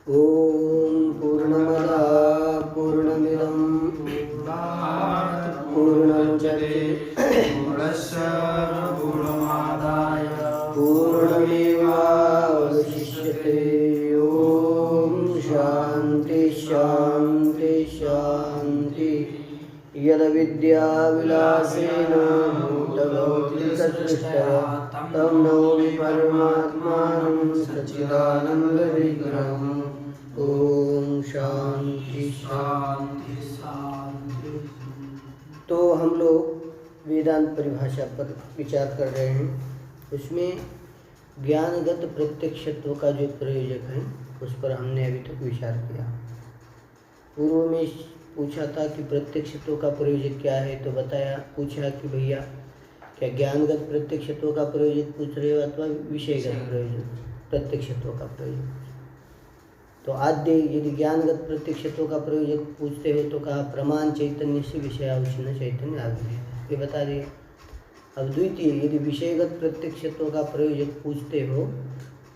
ओम पूर्णमदा पूर्णमिदं पूर्णमुदच्यते पूर्णस्य पूर्णमादाय पूर्णमेवावशिष्यते। ओम शांति शांति शांति। यद्विद्याविलासेन भूतभौतिक सृष्टया तं नौमि परमात्मानं सच्चिदानन्दविग्रहम्। ओम शांति शांति शांति। तो हम लोग वेदांत परिभाषा पर विचार कर रहे हैं। उसमें ज्ञानगत प्रत्यक्षत्व का जो प्रयोजक है उस पर हमने अभी तक विचार किया। पूर्व में पूछा था कि प्रत्यक्षत्व का प्रयोजक क्या है, तो पूछा कि भैया क्या ज्ञानगत प्रत्यक्षत्व का प्रयोजक पूछ रहे हो अथवा विषयगत प्रयोजक प्रत्यक्षत्व का प्रयोजक। तो आद्य यदि ज्ञानगत प्रत्यक्षत्व का प्रयोजक पूछते हो तो कहा प्रमाण चैतन्य से विषयावच्छिन्न चैतन्य आगे, ये बता दिए। अब द्वितीय यदि विषयगत प्रत्यक्षत्व का प्रयोजक पूछते हो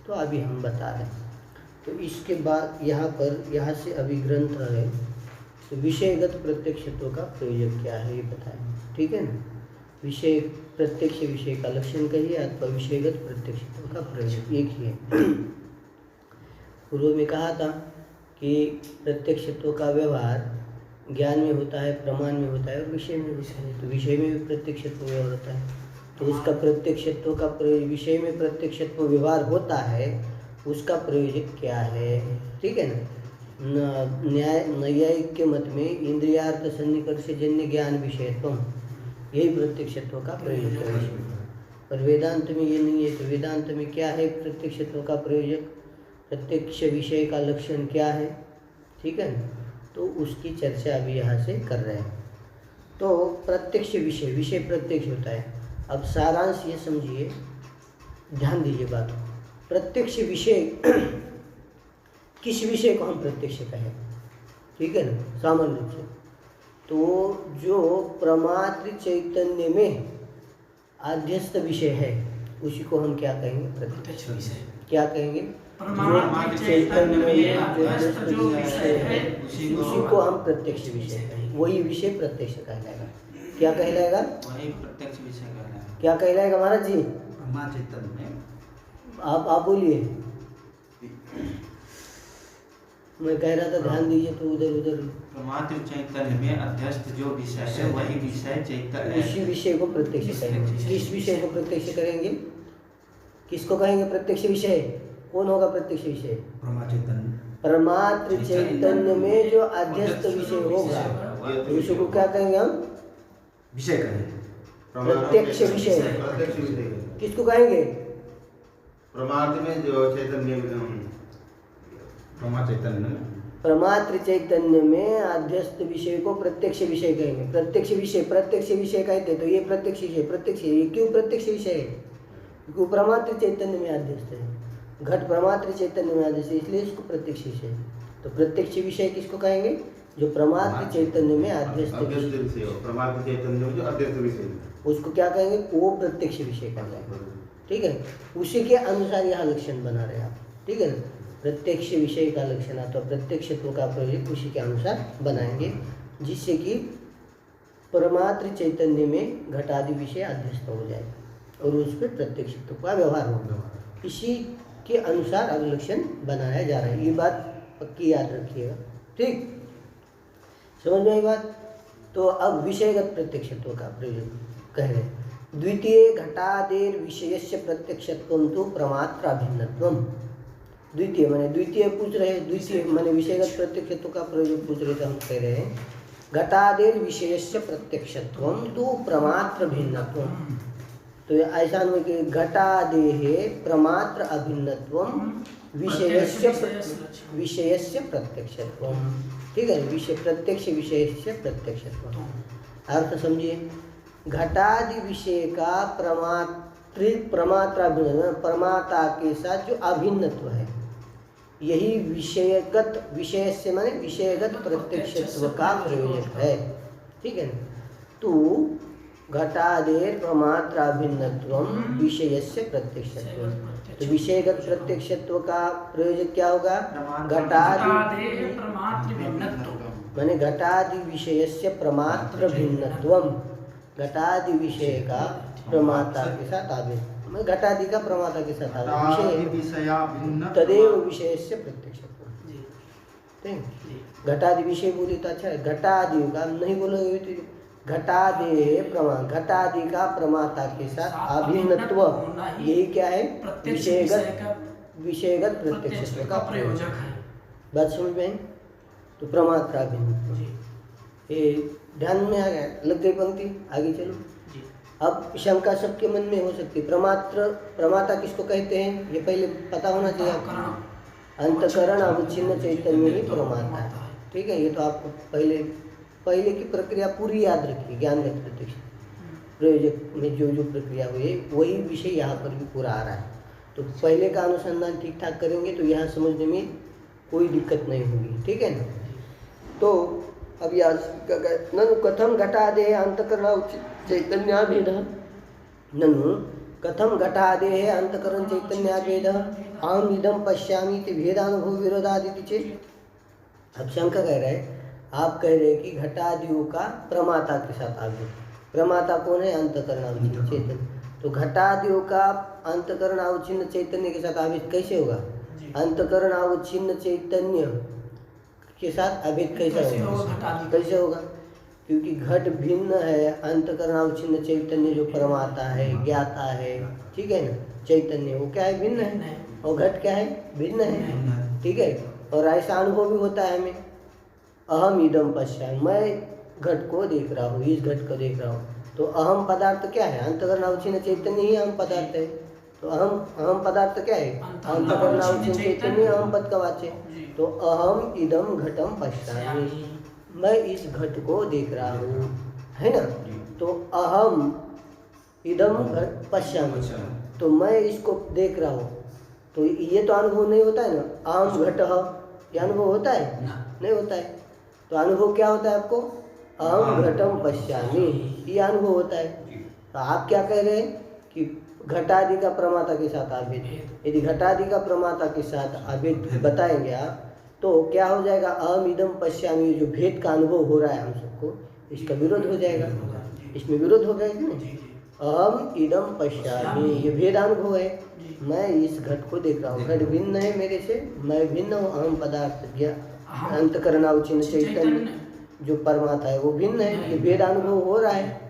तो अभी हम बता रहे हैं। तो इसके बाद यहाँ से अभी ग्रंथ है, तो विषयगत प्रत्यक्षत्व का प्रयोजक क्या है ये बताएं, ठीक है ना। विषय प्रत्यक्ष विषय का लक्षण कहिए अथवा विषयगत प्रत्यक्षत्व का प्रयोजक एक ही है। पूर्व में कहा था कि प्रत्यक्षत्व का व्यवहार ज्ञान में होता है, प्रमाण में होता है और विषय में होता है। तो विषय में भी प्रत्यक्षत्व व्यवहार होता है, तो उसका प्रत्यक्षत्व का विषय में प्रत्यक्षत्व व्यवहार होता है, उसका प्रयोजक क्या है, ठीक है ना। नैयायिक के मत में इंद्रियार्थ सन्निकर्षजन्य ज्ञान विषयत्व यही प्रत्यक्षत्व का प्रयोजक है। पर वेदांत में ये नहीं है। तो वेदांत में क्या है प्रत्यक्षत्व का प्रयोजक, प्रत्यक्ष विषय का लक्षण क्या है, ठीक है ना। तो उसकी चर्चा अभी यहाँ से कर रहे हैं। तो प्रत्यक्ष विषय प्रत्यक्ष होता है। अब सारांश ये समझिए, ध्यान दीजिए बात। प्रत्यक्ष विषय किस विषय को हम प्रत्यक्ष कहें, ठीक है ना, सामान्य रूप से। तो जो प्रमात्र चैतन्य में आध्यस्थ विषय है उसी को हम क्या कहेंगे, प्रत्यक्ष विषय। क्या कहेंगे, प्रमात्र चैतन्य में जो आध्यस्थ जो विषय है उसी को हम प्रत्यक्ष विषय कहेंगे। वही विषय प्रत्यक्ष कहलाएगा। क्या कहलाएगा, वही प्रत्यक्ष विषय कहलाएगा। क्या कहलाएगा महाराज जी, प्रमात्र चैतन्य में। आप बोलिए। मैं कह रहा था ध्यान दीजिए, तो उधर प्रमात्र चैतन्य में अध्यस्त जो विषय है वही विषय चैतन्य, उसी विषय को प्रत्यक्ष करेंगे। किस विषय को प्रत्यक्ष करेंगे, किसको कहेंगे प्रत्यक्ष विषय, कौन होगा प्रत्यक्ष विषय, परमात्र चैतन्य में जो अध्यस्त विषय होगा उसको क्या कहेंगे हम, विषय कहेंगे, प्रत्यक्ष विषय। किसको कहेंगे, प्रमात्र में जो चैतन्य, प्रमात्र चैतन्य में अध्यस्त विषय को प्रत्यक्ष विषय कहेंगे। प्रत्यक्ष विषय कहते तो ये प्रत्यक्ष विषय ये क्यों प्रत्यक्ष विषय है, क्योंकि प्रमात्र चैतन्य में अध्यस्त है। घट प्रमात्र चैतन्य में अध्यस्त है, इसलिए इसको प्रत्यक्ष विषय। तो प्रत्यक्ष विषय किसको कहेंगे, जो प्रमात्र चैतन्य में अध्यस्त विषय, प्रमात्र चैतन्य में जो अध्यस्त विषय उसको क्या कहेंगे, वो प्रत्यक्ष विषय कहलाएगा, ठीक है। उसी के अनुसार यहाँ लक्षण बना रहे आप, ठीक है ना। प्रत्यक्ष विषय का लक्षण अथवा प्रत्यक्षत्व का प्रयोजक उसी के अनुसार बनाएंगे, जिससे कि परमात्र चैतन्य में घटादि विषय अध्यस्त हो जाए और उस पर प्रत्यक्षत्व का व्यवहार होगा। इसी के अनुसार अब लक्षण बनाया जा रहा है। ये बात पक्की याद रखिएगा, ठीक, समझ में आई बात। तो अब विषयगत प्रत्यक्षत्व का प्रयोजक कह रहे हैं। द्वितीय घटादेर विषयस्य प्रत्यक्षत्वं तो प्रमात्र अभिन्नत्वम्। द्वितीय माने द्वितीय पूछ रहे हैं, द्वितीय माने विषयगत प्रत्यक्षत्व का प्रयोजक पूछ रहे थे। हम कह रहे हैं घटादेर विषयस्य प्रत्यक्षत्वं तो प्रमात्र भिन्नत्वम्। तो ऐसा नहीं कि घटादेः प्रमात्र अभिन्नत्वं विषयस्य प्रत्यक्षत्वं, ठीक है। प्रत्यक्ष विषयस्य प्रत्यक्षत्वं अर्थ समझिए। घटादि विषय का प्रमात्र प्रमाता के साथ जो अभिन्नत्व है, यही विषय से माने विषयगत प्रत्यक्षत्व का प्रयोजक है, ठीक है ना। तो घटादेर प्रमात्राभिन्नत्वं विषयस्य प्रत्यक्षत्वं। तो तो विषयगत प्रत्यक्षत्व का प्रयोजक क्या होगा? घटादि माने घटादि विषयस्य प्रमात्र भिन्नत्वम, घटादि विषय का प्रमाता के साथ आवेद, घटादि का प्रमाता के साथ आवेद, तदेव विषयस्य प्रत्यक्षत्व। ठीक, घटादि विषय बोले तो अच्छा है, घटादि का नहीं बोलोगे तो घटादे प्रमा, घटादि का प्रमाता के साथ अभिन्नत्व, यही क्या है? विषयगत प्रत्यक्षत्व का प्रयोजक है। बात समझ में? तो प्रमात्रा भिन्नत्व, ये ध्यान में आ गया, लग गई पंक्ति, आगे चलो। अब शंका सबके मन में हो सकती है, प्रमाता किसको कहते हैं? ये पहले पता होना चाहिए आपको। अंतकरण अवच्छिन्न चैतन्य ही प्रमाता है। ठीक है, ये तो आपको पहले की प्रक्रिया पूरी याद रखिए। ज्ञानगत प्रत्यक्ष प्रयोजक में जो प्रक्रिया हुई वही विषय यहाँ पर भी पूरा आ रहा है। तो पहले का अनुसंधान ठीक ठाक करेंगे तो यहाँ समझने में कोई दिक्कत नहीं होगी। ठीक है ना? तो अब यहाँ ननु कथम घटादे अंतकरण चैतन्याभेद, ननु कथम घटादे अंतकरण चैतन्याभेद आम इदम पश्यामि इति भेदानुभव विरोधादिति चेत। अब शंका कह रहे हैं, आप कह रहे हैं कि घटादियों का प्रमाता के साथ आवेद, प्रमाता कौन है? अंतकरण अवच्छिन्न चैतन्य। तो घटादियों का अंतकरण अवच्छिन्न चैतन्य के साथ आवेद कैसे होगा? अंतकरण अवच्छिन्न चैतन्य के साथ अभेद कैसे होगा? क्योंकि घट भिन्न है, अंतकरण अवच्छिन्न चैतन्य जो परमाता है, ज्ञाता है, ठीक है ना, चैतन्य वो क्या है? भिन्न है, और घट क्या है? भिन्न है। ठीक है, और ऐसा अनुभव भी होता है हमें, अहम इदम पश्यामि, मैं घट को देख रहा हूँ, इस घट को देख रहा हूँ। तो अहम पदार्थ क्या है? अंतकरण अवच्छिन्न चैतन्य ही अहम पदार्थ है। तो अहम पदार्थ क्या है? अंतकरण अवच्छिन्न चैतन्य अहम पद का वाच्य है। तो अहम इदम घटम पश्यामि, मैं इस घट को देख रहा हूँ, है ना? तो अहम इदम घट पश्यामि, तो मैं इसको देख रहा हूँ। तो ये तो अनुभव नहीं होता है ना, अहम घट, ये अनुभव होता है? नहीं होता है। तो अनुभव क्या होता है आपको? अहम घटम पश्यामि, ये अनुभव होता है। तो आप क्या कह रहे हैं कि घटादि का प्रमाता के साथ आवेद, यदि घटादि का प्रमाता के साथ आवेद बताएंगे आप तो क्या हो जाएगा? अहम इदम पश्यामि, जो भेद का अनुभव हो रहा है हम सबको, इसका विरोध हो जाएगा। इसमें विरोध हो गया कि नहीं? अहम इदम पश्यामि, ये भेद अनुभव है, मैं इस घट को देख रहा हूँ, घट भिन्न है मेरे से, मैं भिन्न हूँ। अहम पदार्थ अंतकरण अवच्छिन्न चैतन्य जो परमाता है वो भिन्न है, ये भेद अनुभव हो रहा है।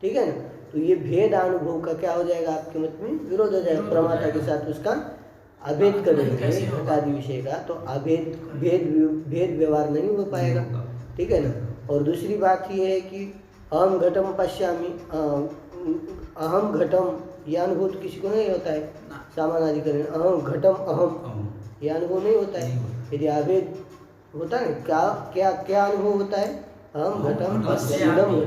ठीक है ना? तो ये भेद अनुभव का क्या हो जाएगा? आपके मत में विरोध हो जाएगा। प्रमाता के साथ उसका अभेद करेंगे घटादि विषय का, तो भेद व्यवहार नहीं हो पाएगा। ठीक है ना? और दूसरी बात ये है कि अहम घटम पश्यामि, अहम घटम, यह अनुभव तो किसी को नहीं होता है। सामानाधिकरण अहम घटम अहम, यह अनुभव नहीं होता है। यदि अभेद होता है, क्या अनुभव होता है? अहम घटम पश्यामि,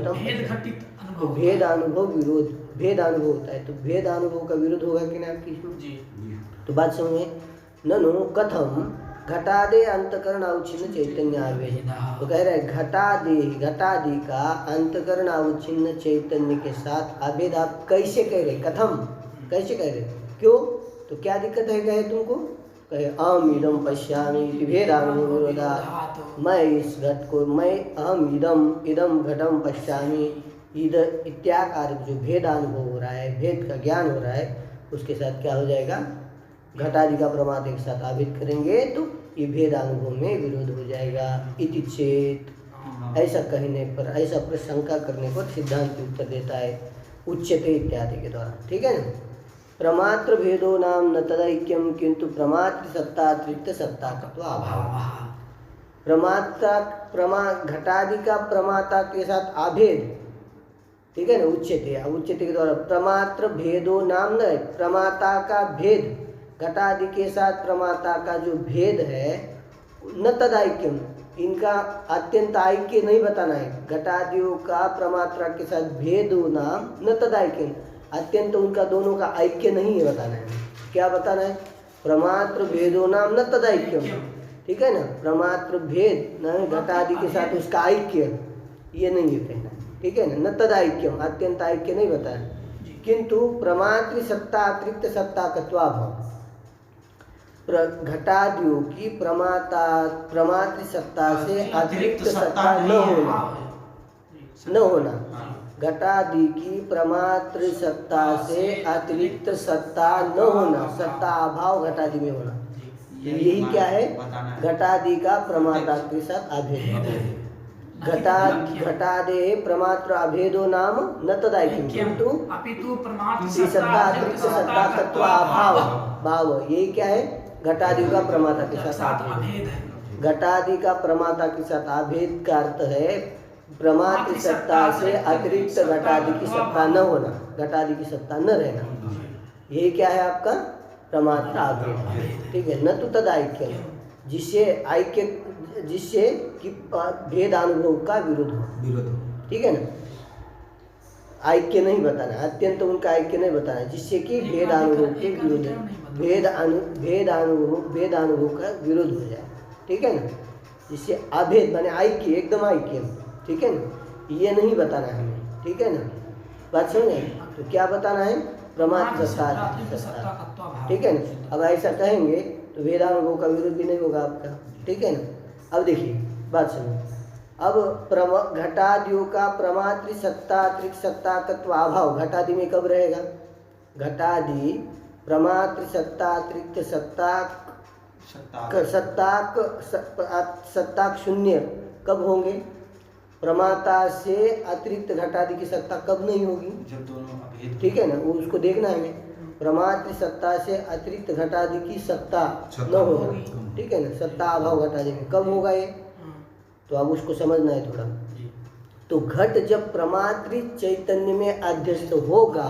तो भेद अनुभव विरोध, भेद अनुभव होता है। तो भेद अनुभव का विरोध होगा कि नहीं आपकी इसमें? तो बात समझे। ननु कथम घटादे अंतकरण अवच्छिन्न चैतन्य आवेद, तो कह रहे घटादि का अंतकरण अवच्छिन्न चैतन्य के साथ आवेद आप कैसे कह रहे? कथम, कैसे कह रहे? क्यों? तो क्या दिक्कत है कहे तुमको? कहे अहम इदम पश्यामि भेदानुभव विरोधा, मैं इस घट को, मैं अहम इदम घटम पश्यामि, इत्याकार जो भेदानुभव हो रहा है, भेद का ज्ञान हो रहा है, उसके साथ क्या हो जाएगा? घटादि का प्रमाता के साथ आवेद करेंगे तो ये भेद अनुभव में विरोध हो जाएगा। इति चेत, ऐसा कहने पर, ऐसा प्रशंका करने पर सिद्धांत उत्तर देता है उच्यते इत्यादि के द्वारा। ठीक है ना? प्रमात्र भेदो नाम न तदैक्यम किंतु प्रमात्र सत्तातिरिक्त सत्ताकत्व अभाव। घटादि का प्रमाता के साथ आभेद, ठीक है ना? उच्यते के द्वारा प्रमात्र भेदो नाम, न प्रमाता का भेद, घटादि के साथ प्रमाता का जो भेद है, न तदैक्यम, इनका अत्यंत ऐक्य नहीं बताना है। घटादियों का प्रमात्रा के साथ भेदो नाम न तदैक्यम, अत्यंत उनका दोनों का ऐक्य नहीं है बताना है। क्या बताना है? प्रमात्र भेदो नाम न तदैक्यम, ठीक है ना? प्रमात्र भेद न घटादि के साथ उसका ऐक्य, ये नहीं है कहना, ठीक है ना? न तदैक्यम, अत्यंत ऐक्य नहीं बताना। किंतु प्रमात्र सत्ता अतिरिक्त सत्ता कत्वाभाव, घटादियों की प्रमात्र सत्ता से अतिरिक्त सत्ता न होना घटादि की प्रमात्र सत्ता से अतिरिक्त सत्ता न होना, सत्ता अभाव घटादि में होना। यही क्या है? घटादि का प्रमाता के साथ अभेद। घटादे प्रमात्र अभेदो नाम न तदाइक्यम किंतु सत्ता अतिरिक्त सत्ता तत्व अभाव भाव। यही क्या है? घटादि का प्रमाता के साथ अभेद। घटादि का प्रमाता के साथ अभेद का अर्थ है प्रमात्र सत्ता से अतिरिक्त घटादि की सत्ता न होना, घटादि की सत्ता न रहना। यही क्या है आपका? प्रमात्र अभेद। ठीक है, न तो तदाइक्यम, जिससे कि भेद अनुभव का विरोध हो। ठीक है ना? ऐक्य नहीं बताना, अत्यंत उनका ऐक्य नहीं बताना, जिससे कि भेद अनुभव के विरोध भेद अनुभव का विरोध हो जाए। ठीक है ना? जिससे अभेद माने ऐक्य, एकदम ऐक्य। ठीक है ना? ये नहीं बताना है हमें। ठीक है ना? बात समझे? तो क्या बताना है? प्रमात्र सत्ता। ठीक है ना? अब ऐसा कहेंगे तो वेदानुभव का विरोध भी नहीं होगा आपका। ठीक है ना? अब देखिए बात सुनो। अब घटादियों का प्रमात्र सत्ता अतिरिक्त सत्ता तत्व अभाव घटादि में कब रहेगा? घटादि प्रमात्र सत्ता अतिरिक्त सत्ता शून्य कब होंगे? प्रमाता से अतिरिक्त घटादि की सत्ता कब नहीं होगी? जब दोनों अभेद। ठीक है ना? वो उसको देखना है हमें। प्रमात्र सत्ता से अतिरिक्त घटादि की सत्ता न होगी। ठीक है ना? सत्ता अभाव घटादि में कब होगा ये? तो अब उसको समझना है थोड़ा। तो घट जब प्रमात्र चैतन्य में अध्यस्त होगा,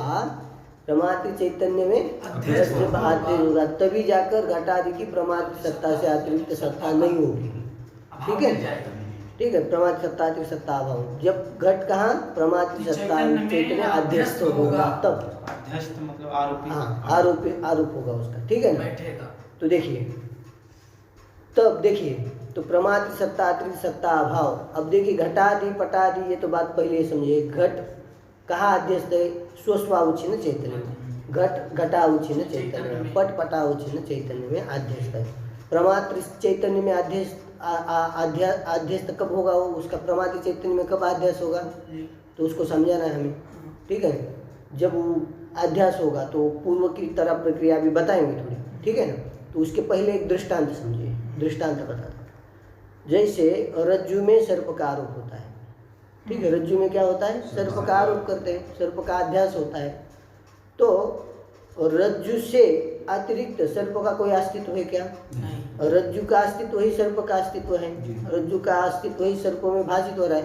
प्रमात्र चैतन्य में अध्यस्त होगा, तभी जाकर घटादि की प्रमात्र सत्ता से अतिरिक्त सत्ता नहीं होगी। ठीक है? ठीक है, प्रमात्र सत्ता अतिरिक्त सत्ता अभाव। जब घट कहाँ? प्रमात्र सत्ता चैतन्य अध्यस्त होगा तब। अध्यस्त मतलब आरोपी। हाँ, आरोप होगा उसका। ठीक है ना? तो देखिए, तब देखिए तो प्रमात्र सत्ता अतिरिक्त सत्ता अभाव। अब देखिए घटादि पटादि, ये तो बात पहले समझिए। घट कहाँ अध्यस्त है? स्वस्वावच्छिन्न चैतन्य में। घट घटावच्छिन्न चैतन्य में, पट पटावच्छिन्न चैतन्य में अध्यस्त है। प्रमात्र चैतन्य में अध्यस्त कब होगा? वो उसका प्रमात्र चैतन्य में कब अध्यास होगा? तो उसको समझाना है हमें। ठीक है? जब वो अध्यास होगा तो पूर्व की तरह प्रक्रिया भी बताएंगे थोड़ी। ठीक है ना? तो उसके पहले एक दृष्टांत समझिए। दृष्टांत बताता। जैसे रज्जु में सर्प का आरोप होता है। ठीक है? रज्जु में क्या होता है? सर्प का आरोप करते हैं, सर्प का अध्यास होता है। तो रज्जु से अतिरिक्त सर्प का कोई अस्तित्व है क्या? नहीं। रज्जु का अस्तित्व ही सर्प का अस्तित्व है। रज्जु का अस्तित्व ही सर्पों में भाषित हो रहा है।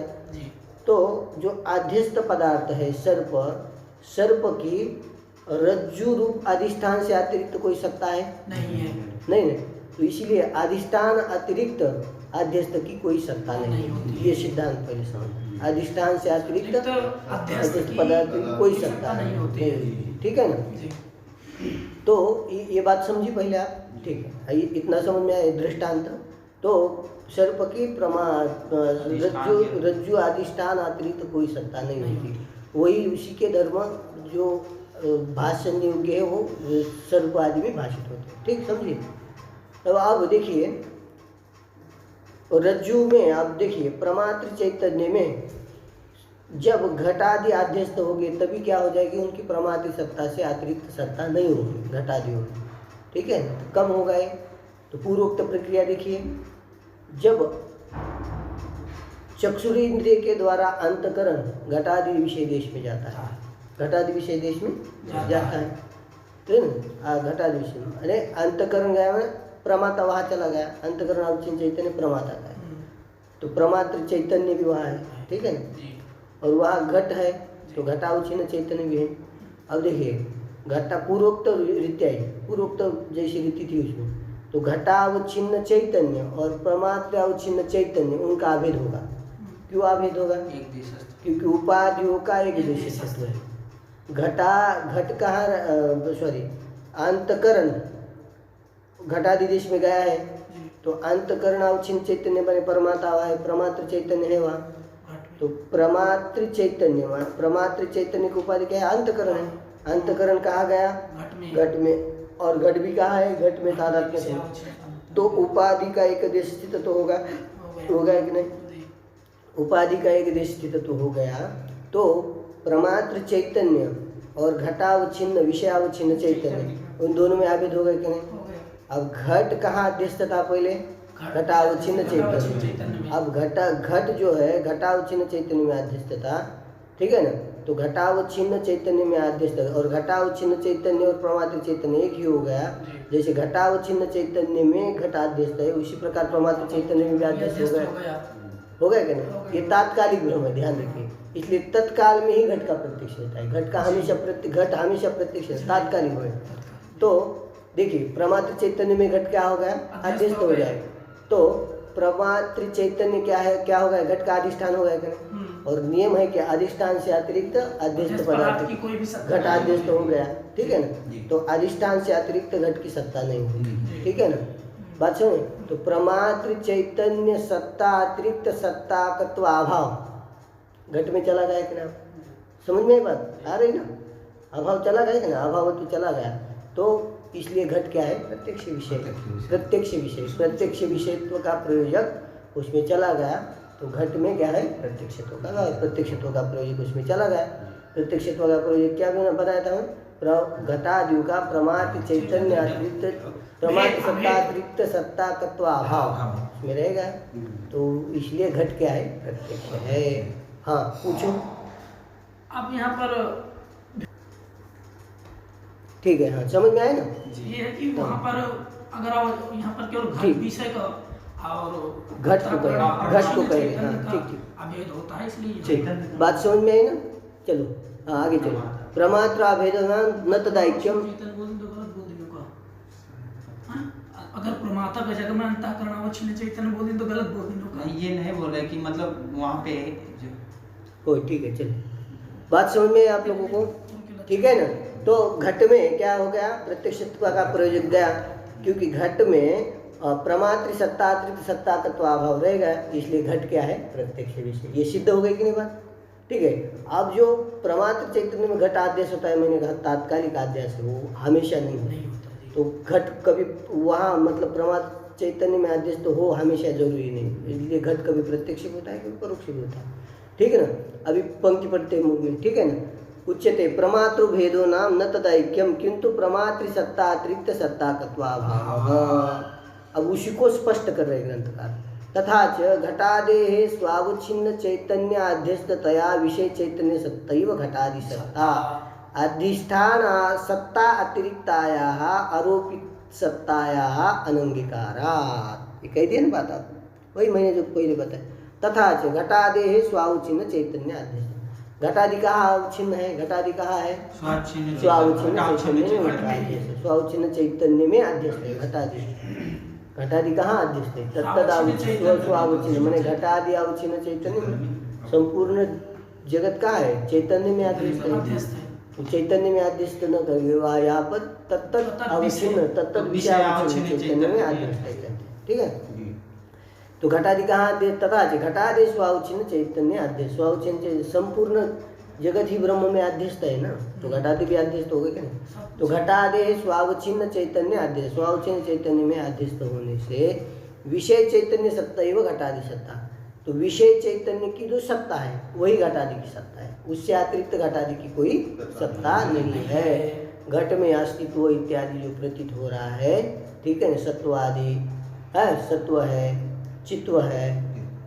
तो जो अध्यस्त पदार्थ है सर्प, सर्प की रज्जु रूप अधिष्ठान से अतिरिक्त कोई सत्ता है? नहीं है। नहीं। तो इसीलिए अधिष्ठान अतिरिक्त अध्यस्त की कोई सत्ता नहीं होती। ये सिद्धांत पहले समझ। अधिष्ठान से अतिरिक्त अध्यस्त पदार्थ की कोई सत्ता नहीं होती। ठीक है ना? तो ये बात समझी पहले आप। ठीक है, इतना समझ में आया दृष्टांत। तो सर्प की रज्जु अधिष्ठान अतिरिक्त कोई सत्ता नहीं होती। वही उसी के धर्म जो भाषण योग्य है वो सर्प आदि में भाषित होते हैं। ठीक समझिए? तो अब देखिए रज्जु में, अब देखिए प्रमात्र चैतन्य में जब घटादि अध्यस्त होंगे तभी क्या हो जाएगी? उनकी प्रमात्र सत्ता से अतिरिक्त सत्ता नहीं होगी घटादि होगी। ठीक है? तो कब होगा ये? तो पूर्वोक्त प्रक्रिया देखिए। जब चक्षुरी इंद्रिय के द्वारा अंतकरण घटादि विषय देश में जाता है, घटादि विषय देश में जाता है। तो घटादि विषय में, अरे अंतकरण गया में प्रमाता वहाँ चला गया। अंतकरण अवच्छिन्न चैतन्य प्रमाता का है, तो प्रमात्र चैतन्य भी वहाँ है। ठीक है ना? और वहाँ घट है तो घटावच्छिन्न चैतन्य भी है। अब देखिए घटा पूर्वोक्त रीत्या है, पूर्वोक्त जैसी रीति थी उसमें, तो घटावच्छिन्न चैतन्य और प्रमात्र अवच्छिन्न चैतन्य उनका अभेद होगा। क्यों अभेद होगा? क्योंकि उपाधियों का एक विशेषत्व है। घट कहाँ सॉरी अंतकरण घटादि देश में गया है, तो अंतकरण अवच्छिन्न चैतन्य बने परमाता हुआ है, प्रमात्र चैतन्य है वहाँ। तो प्रमात्र चैतन्य की उपाधि क्या है? अंतकरण है। अंतकरण कहाँ गया? घट में। और घट भी कहाँ है, घट में तादात्म्य से, तो उपाधि का एक देश स्थित तो होगा कि नहीं, उपाधि का एक देश स्थित तो हो गया। तो प्रमात्र चैतन्य और घटावच्छिन्न विषयावच्छिन्न चैतन्य, उन दोनों में आभेद हो गया कि नहीं। अब घट कहाँ अध्यस्त था पहले, घटावच्छिन्न चैतन्य। अब घट जो है घटावच्छिन्न चैतन्य में अध्यस्त था, ठीक है ना। तो घटावच्छिन्न चैतन्य में अध्यस्त, और घटावच्छिन्न चैतन्य और प्रमात्र चैतन्य एक ही हो गया। जैसे घटावच्छिन्न चैतन्य में घट अध्यस्त है, उसी प्रकार प्रमात्र चैतन्य में भी अध्यस्त हो गया कि नहीं। ये तात्कालिक भ्रम है, ध्यान रखिए। इसलिए तत्काल में ही घट का प्रत्यक्ष होता है। घट हमेशा प्रत्यक्ष है, तात्कालिक है। तो देखिए प्रमात्र चैतन्य में घट क्या हो गया, अध्यस्त हो जाएगा। तो प्रमात्र चैतन्य क्या हो गया, घट का अधिष्ठान हो गया कि नहीं। और नियम है कि अधिष्ठान से अतिरिक्त अध्यस्त पदार्थ घट अध्यस्त हो गया, ठीक है ना। तो अधिष्ठान से अतिरिक्त घट की सत्ता नहीं होगी, ठीक है ना। बात सुने, तो प्रमात्र चैतन्य सत्ता अतिरिक्त सत्ता तत्व अभाव घट में चला गया कि ना, समझ में बात आ रही ना। अभाव चला गया कि ना, अभाव तो चला गया। तो इसलिए घट क्या है, प्रत्यक्ष विषय। प्रत्यक्ष विषयत्व का प्रयोजक उसमें चला गया। तो घट में क्या है, प्रत्यक्षत्व का प्रयोजक उसमें चला गया। प्रत्यक्षत्व का प्रयोजक क्या बनाया था, घटादियों का प्रमात्र चैतन्य अतिरिक्त प्रमात्र सत्ता अतिरिक्त सत्ता तत्व अभाव उसमें रहेगा। तो इसलिए घट क्या है, प्रत्यक्ष है। हाँ पूछो। अब यहाँ पर ठीक है, हाँ समझ में आया ना। ये है कि वहाँ पर अगर आप यहाँ पर केवल घट विषय का और घट को कहेंगे, हाँ ठीक अभेद होता है, इसलिए ठीक बात समझ में आई ना। चलो हाँ आगे चलो। प्रमात्र अभेद न तदाइक्यम, अगर प्रमाता का जगह में अंतःकरणावच्छिन्न चैतन्य बोल दें तो गलत बोल दें। ये नहीं बोल रहे कि मतलब वहाँ पे हो, ठीक है चलिए बात समझ में आप लोगों को, ठीक है ना। तो घट में क्या हो गया, प्रत्यक्षत्व का प्रयोजक गया, क्योंकि घट में प्रमात्र सत्ता अतिरिक्त सत्ता तत्व अभाव रहेगा, इसलिए घट क्या है, प्रत्यक्ष विषय। ये सिद्ध हो गई कि नहीं बात, ठीक है। अब जो प्रमात्र चैतन्य में घट आदेश होता है, मैंने कहा तात्कालिक आदेश है, वो हमेशा नहीं होता। तो घट कभी वहाँ मतलब प्रमात्र चैतन्य में आदेश तो हो हमेशा जरूरी नहीं, इसलिए घट कभी प्रत्यक्ष होता है कभी परोक्ष होता है, ठीक है ना। अभी पंक्ति पढ़ते मूल में, ठीक है ना। उच्यते प्रमातृ भेदो नाम न तदैक्यम किंतु प्रमात्र सत्ता अतिरिक्त सत्ता तत्वाभाव। अब उसी को स्पष्ट कर रहे ग्रंथकार। तथा च घटादेः स्वावच्छिन्न चैतन्य अध्यस्ततया विषय चैतन्य सत्तैव घटादि सत्ता अधिष्ठान सत्ता अतिरिक्तायाः आरोपित सत्तायाः अनंगीकारात्। ये कह दिया ना बात आप, वही मैंने जो पहले बताया। तथा च घटादेः स्वावच्छिन्न चैतन्य अध्यस्त, घटादि कहाँ अवच्छिन्न है, घटादि कहाँ है, स्वावच्छिन्न चैतन्य में अध्यस्त है घटादि। घटादि कहाँ अध्यस्त है, तत्तद स्वावच्छिन्न मैंने घटादि अवच्छिन्न चैतन्य में। संपूर्ण जगत कहाँ है, चैतन्य में अध्यस्त है। चैतन्य में अध्यस्त न कर यहाँ पर तत्त अवच्छिन्न तत्त विषयावच्छिन्न चैतन्य में अध्यस्त है, ठीक है। तो घटादि कहाँ अध्यस्त, तथा घटादि स्वावच्छिन्न चैतन्य अध्यस्त, स्वावच्छिन्न संपूर्ण जगत ही ब्रह्म में अध्यस्त है ना, तो घटादि भी अध्यस्त हो गए क्या नहीं। तो घटादि स्वावच्छिन्न चैतन्य अध्यस्त, स्वावच्छिन्न चैतन्य में अध्यस्त होने से विषय चैतन्य सत्ता एवं घटादि सत्ता। तो विषय चैतन्य की जो सत्ता है वही घटादि की सत्ता है, उससे अतिरिक्त घटादि की कोई सत्ता नहीं है। घट में अस्तित्व इत्यादि जो प्रतीत हो रहा है, ठीक है ना, सत्व आदि है, सत्व है, चित्व है,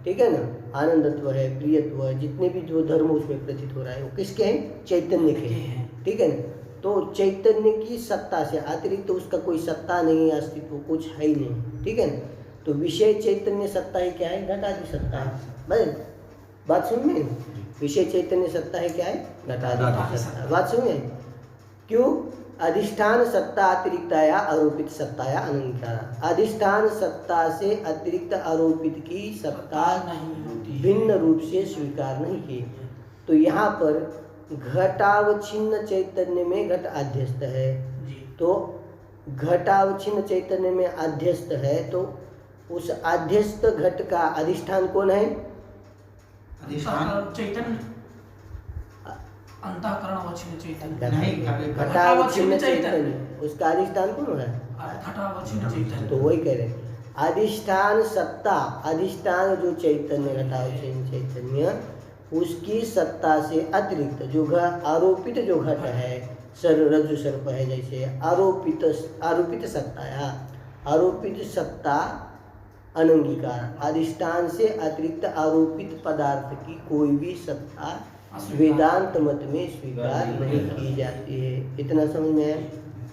ठीक है ना, आनंदत्व है, प्रियत्व है, जितने भी जो धर्म उसमें प्रतीत हो रहा है वो किसके हैं, चैतन्य के हैं, ठीक है ना। तो चैतन्य की सत्ता से अतिरिक्त तो उसका कोई सत्ता नहीं है, अस्तित्व कुछ है ही नहीं, ठीक है ना। तो विषय चैतन्य सत्ता ही क्या है, घटादि सत्ता है। बस बात सुन में, विषय चैतन्य सत्ता है क्या है, घटादि सत्ता। बात सुन में क्यों, अधिष्ठान सत्ता अतिरिक्ताया आरोपित सत्ताया अनंतरा। अधिष्ठान सत्ता से अतिरिक्त आरोपित की सत्ता भिन्न रूप से स्वीकार नहीं की। तो यहाँ पर घटावच्छिन्न चैतन्य में घट अध्यस्त है, तो घटावच्छिन्न चैतन्य में अध्यस्त है, तो उस अध्यस्त घट का अधिष्ठान कौन है, चैतन्य। अंतःकरण अवच्छिन्न चैतन्य नहीं, घटावच्छिन्न चैतन्य, उसका अधिष्ठान कौन हो रहा है? घटावच्छिन्न चैतन्य। तो वही कह रहे हैं, अधिष्ठान सत्ता, अधिष्ठान जो चैतन्य घटावच्छिन्न चैतन्य, उसकी सत्ता से अतिरिक्त जो आरोपित जो घट है, रज्जु सर्प है, जैसे आरोपित सत्ता या आरोपित सत्ता अनंगीकार, अधिष्ठान से अतिरिक्त आरोपित पदार्थ की कोई भी सत्ता वेदांत मत में स्वीकार नहीं की जाती है। इतना समझ में आया?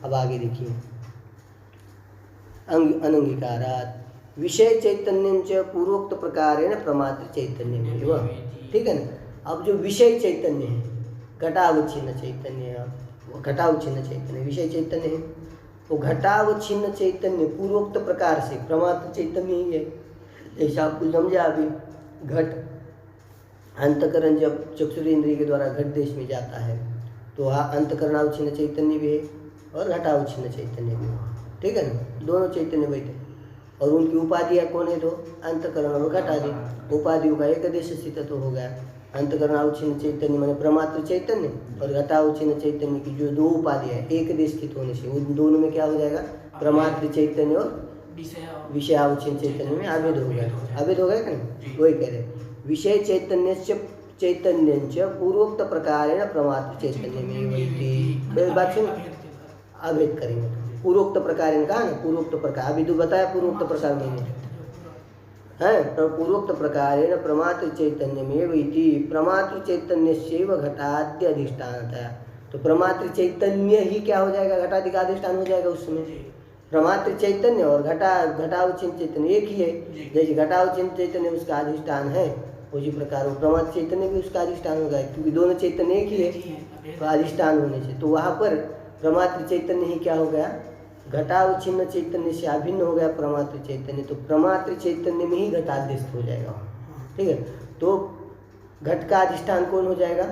अब आगे देखिए, अनंगीकारात् विषय चैतन्य पूर्वोक्त प्रकारेण प्रमात्र चैतन्य में हुआ, ठीक है ना। अब जो विषय चैतन्य है, घटावच्छिन्न चैतन्य है, वो घटावच्छिन्न चैतन्य विषय चैतन्य है, वो घटावच्छिन्न चैतन्य पूर्वोक्त प्रकार से प्रमात्र चैतन्य ही है। जैसा आपको समझा अभी, घट अंतकरण जब चक्षुरेंद्रिय के द्वारा घट देश में जाता है तो वहाँ अंतकरणावच्छिन्न चैतन्य भी है और घटावच्छिन्न चैतन्य भी हुआ, ठीक है ना। दोनों चैतन्य बैठे और उनकी उपाधियाँ कौन है? तो अंतकरण और घटादि, उपाधियों का एक देश स्थित तो हो गया। अंतकरणावच्छिन्न चैतन्य माने प्रमात्र चैतन्य और घटावच्छिन्न चैतन्य की जो दो उपाधियाँ है एक देश स्थित होने से उन दोनों में क्या हो जाएगा? प्रमात्र चैतन्य और विषयावच्छिन्न चैतन्य में आभेद हो गया। आभेद हो गया क्या? वही कह रहे, विषय चैतन्य पूर्वोक्त प्रकारेण प्रमात्र चैतन्य में वही बात सुन, अभेद करेंगे। पूर्वोक्त प्रकार कहा ना, पूर्वोक्त प्रकार अभी तो बताया, पूर्वोक्त प्रकार में है तो पूर्वोक्त प्रकारेण प्रमात्र चैतन्य में वही प्रमात्र चैतन्य से घटाद्य अधिष्ठानतया, तो प्रमात्र चैतन्य ही क्या हो जाएगा? घटादि का अधिष्ठान हो जाएगा उस समय। प्रमात्र चैतन्य और घटावच्छिन्न चैतन्य एक ही है। जैसे घटावच्छिन्न चैतन्य उसका अधिष्ठान है, उसी प्रकार वो प्रमात्र चैतन्य भी उसका अधिष्ठान होगा, क्योंकि दोनों चैतन्य एक ही है तो अधिष्ठान होने से। तो वहाँ पर प्रमात्र चैतन्य ही क्या हो गया? घटावच्छिन्न चैतन्य से अभिन्न हो गया प्रमात्र चैतन्य, तो प्रमात्र चैतन्य में ही घटाध्यस्थ हो जाएगा, ठीक है। तो घट का अधिष्ठान कौन हो जाएगा?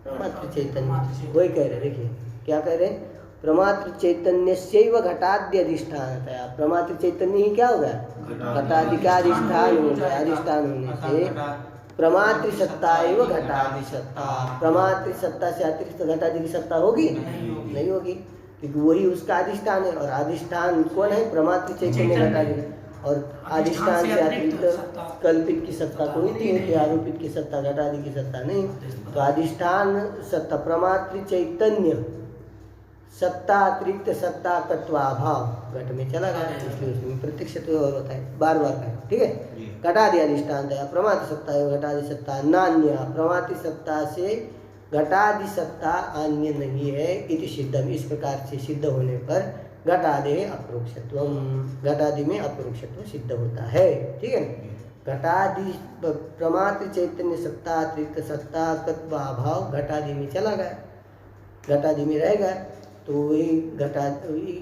प्रमात्र चैतन्य। वही कह रहे, देखिए क्या कह रहे हैं, प्रमात्र चैतन्य से घटाद्य अधिष्ठान, प्रमात्र चैतन्य ही क्या हो गया? घटादि का अधिष्ठान हो गया। अधिष्ठान होने से प्रमात्र सत्ता एवं घटादि सत्ता, प्रमात्र सत्ता से अतिरिक्त घटादि की सत्ता होगी? नहीं होगी, क्योंकि वही उसका अधिष्ठान है। और अधिष्ठान कौन है? प्रमात्र चैतन्य घटादि, और अधिष्ठान से अतिरिक्त कल्पित की सत्ता कोई नहीं है, आरोपित की सत्ता, घटादि की सत्ता नहीं। तो अधिष्ठान सत्ता प्रमात्र चैतन्य, सत्ता अतिरिक्त सत्ता तत्वाभाव घट में चला गया, इसलिए उसमें प्रत्यक्ष और होता है, बार बार का, ठीक है। घटादि अधिष्ठान दया प्रमात्र सत्ता है, घटादि सत्ता नान्य, प्रमात्र सत्ता से घटादि सत्ता अन्य नहीं है इति सिद्धम, इस प्रकार से सिद्ध होने पर घटादि अपरोक्षत्व, घटादि में अपरोक्षत्व सिद्ध होता है, ठीक है। घटादि प्रमात्र चैतन्य सत्ता अतिरिक्त सत्ता तत्वाभाव घटादि में चला गया, घटादि में रहेगा, तो वही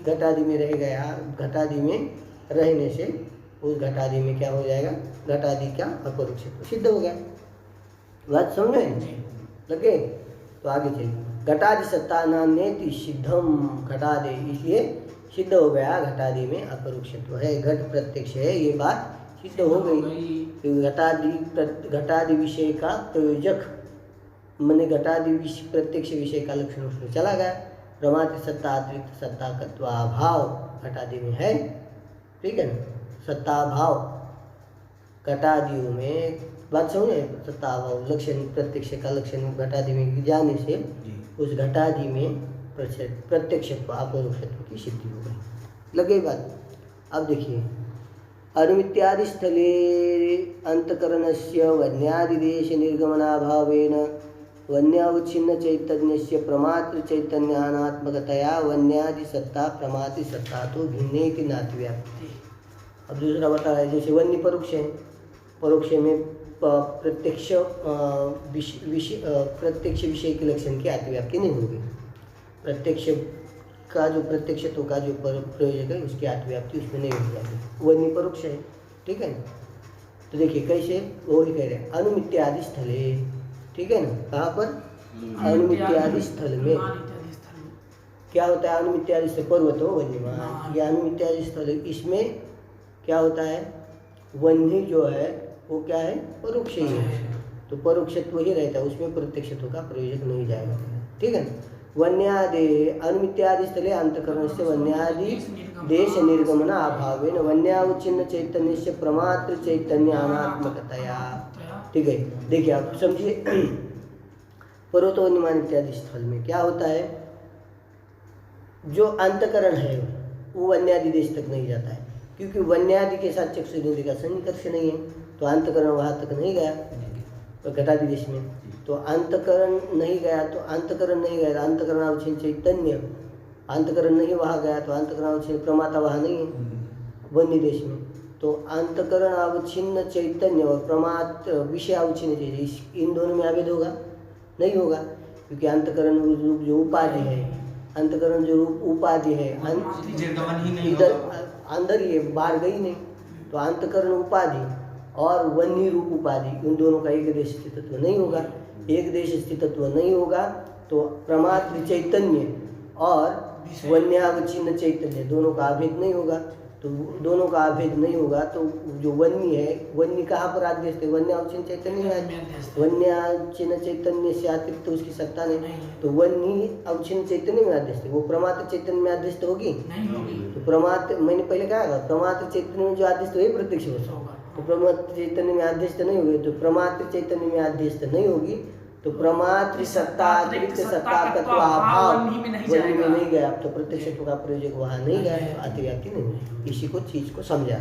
घटादि में रह गया। घटादि में रहने से उस घटादि में क्या हो जाएगा? घटादि क्या? अपरोक्षत्व सिद्ध हो गया। बात समझ में लगे? तो आगे चलिए, घटादि सत्ता नान्येति सिद्धम घटादि, इसलिए सिद्ध हो गया घटादि में अपरोक्षत्व है, घट प्रत्यक्ष है, ये बात सिद्ध हो गई। घटादि विषय का प्रयोजक मैंने घटादि प्रत्यक्ष विषय का लक्षण उसमें चला गया। प्रमात्र सत्ता अतिरिक्त सत्ता तत्वाभाव घटादि में है, ठीक है ना। सत्ताभाव घटादियों में बात समझे, सत्ताभाव लक्षण प्रत्यक्ष का लक्षण घटादि में जाने से उस घटादि में प्रत्यक्षत्व अपरोक्षत्व की सिद्धि हो गई। लगे बात? अब देखिए, अनुमित्यादि स्थले अंतकरणस्य वन्यादिदेश निर्गमनाभावेन वन्यावच्छिन्न चैतन्यस्य प्रमात्र चैतन्यानात्मकतया वन्यादि सत्ता प्रमात्र सत्ता तो भिन्नेति नातिव्याप्ति। अब दूसरा बता रहा है, जैसे वन्य परोक्ष है, परोक्ष में प्रत्यक्ष विषय के लक्षण की अतिव्याप्ति नहीं होगी। प्रत्यक्ष का जो प्रत्यक्षत्व का जो प्रयोजक है उसकी अतिव्याप्ति उसमें नहीं हो जाती, वन्य परोक्ष है, ठीक है ना। तो देखिए कैसे, वो ही कह रहे हैं अनुमित्यादि स्थले, ठीक है ना। कहाँ पर? अनुमित्यादि स्थल में क्या होता है? अनुमित्यादि स्थल पर्वत हो वन्यमान, या अनुमित्यादि स्थल, इसमें क्या होता है? वन्य जो है वो क्या है? परोक्ष ही है, तो परोक्षत्व ही रहता है, उसमें प्रत्यक्षत्व का प्रयोजक नहीं जाएगा। ठीक है। वन्यादे अनुमित्यादि स्थले अंतकरण से वन्यादि देश निर्गमन अभावेन वन्यावच्छिन्न चैतन्य से प्रमात्र चैतन्य अनात्मकतया। ठीक है, देखिए आप समझिए, पर्वतोन्मान इत्यादि स्थल में क्या होता है, जो अंतकरण है वो वन्यादि देश तक नहीं जाता है, क्योंकि वन्यादि के साथ चक्षुरेंद्र का सन्निकर्ष नहीं है, तो अंतकरण वहाँ तक नहीं गया तो घटादि देश में। तो अंतकरण नहीं गया तो अंतकरण नहीं गया, अंतकरण अवच्छिन्न चैतन्य, अंतकरण नहीं वहाँ गया तो अंतकरण अवच्छिन्न प्रमाता वहाँ नहीं है वन्य देश में। तो अंतकरण अवच्छिन्न चैतन्य और प्रमात्र विषय अवच्छिन्न चैतन्य, इन दोनों में अभेद होगा? नहीं होगा, क्योंकि अंतकरण रूप जो उपाधि है, अंतकरण जो रूप उपाधि है निर्गमन ही नहीं इधर होगा। अंदर ही है, बाहर गई नहीं। तो अंतकरण उपाधि और वन्य रूप उपाधि, उन दोनों का एक देश स्थितत्व नहीं होगा। एक देश स्थितत्व नहीं होगा तो प्रमात्र चैतन्य और वन्यावच्छिन्न चैतन्य दोनों का अभेद नहीं होगा। तो दोनों का अभेद नहीं होगा तो जो वन्य है, वन्य कहाँ पर आद्यस्थ है? वन्यावच्छिन्न चैतन्य में। वन्यावच्छिन्न चैतन्य से अतिरिक्त तो उसकी सत्ता नहीं, तो वन्य अवच्छिन्न चैतन्य में आद्यस्थ है, वो प्रमात्र चैतन्य में आद्यस्थ होगी? नहीं होगी। तो प्रमात्र, मैंने पहले कहा था, प्रमात्र चैतन्य में जो आद्यस्थ वही प्रत्यक्ष वस्तु होगा। तो प्रमात्र चैतन्य में आद्यस्थ नहीं होगी, तो प्रमात्र चैतन्य में आद्यस्थ नहीं होगी, तो प्रमात्र सत्ता अतिरिक्त सत्ता तत्व अभाव वन्य में नहीं गया, तो प्रत्यक्ष का प्रयोजक वहाँ नहीं गया, तो अतिव्याप्ति नहीं। इसी को चीज को समझा।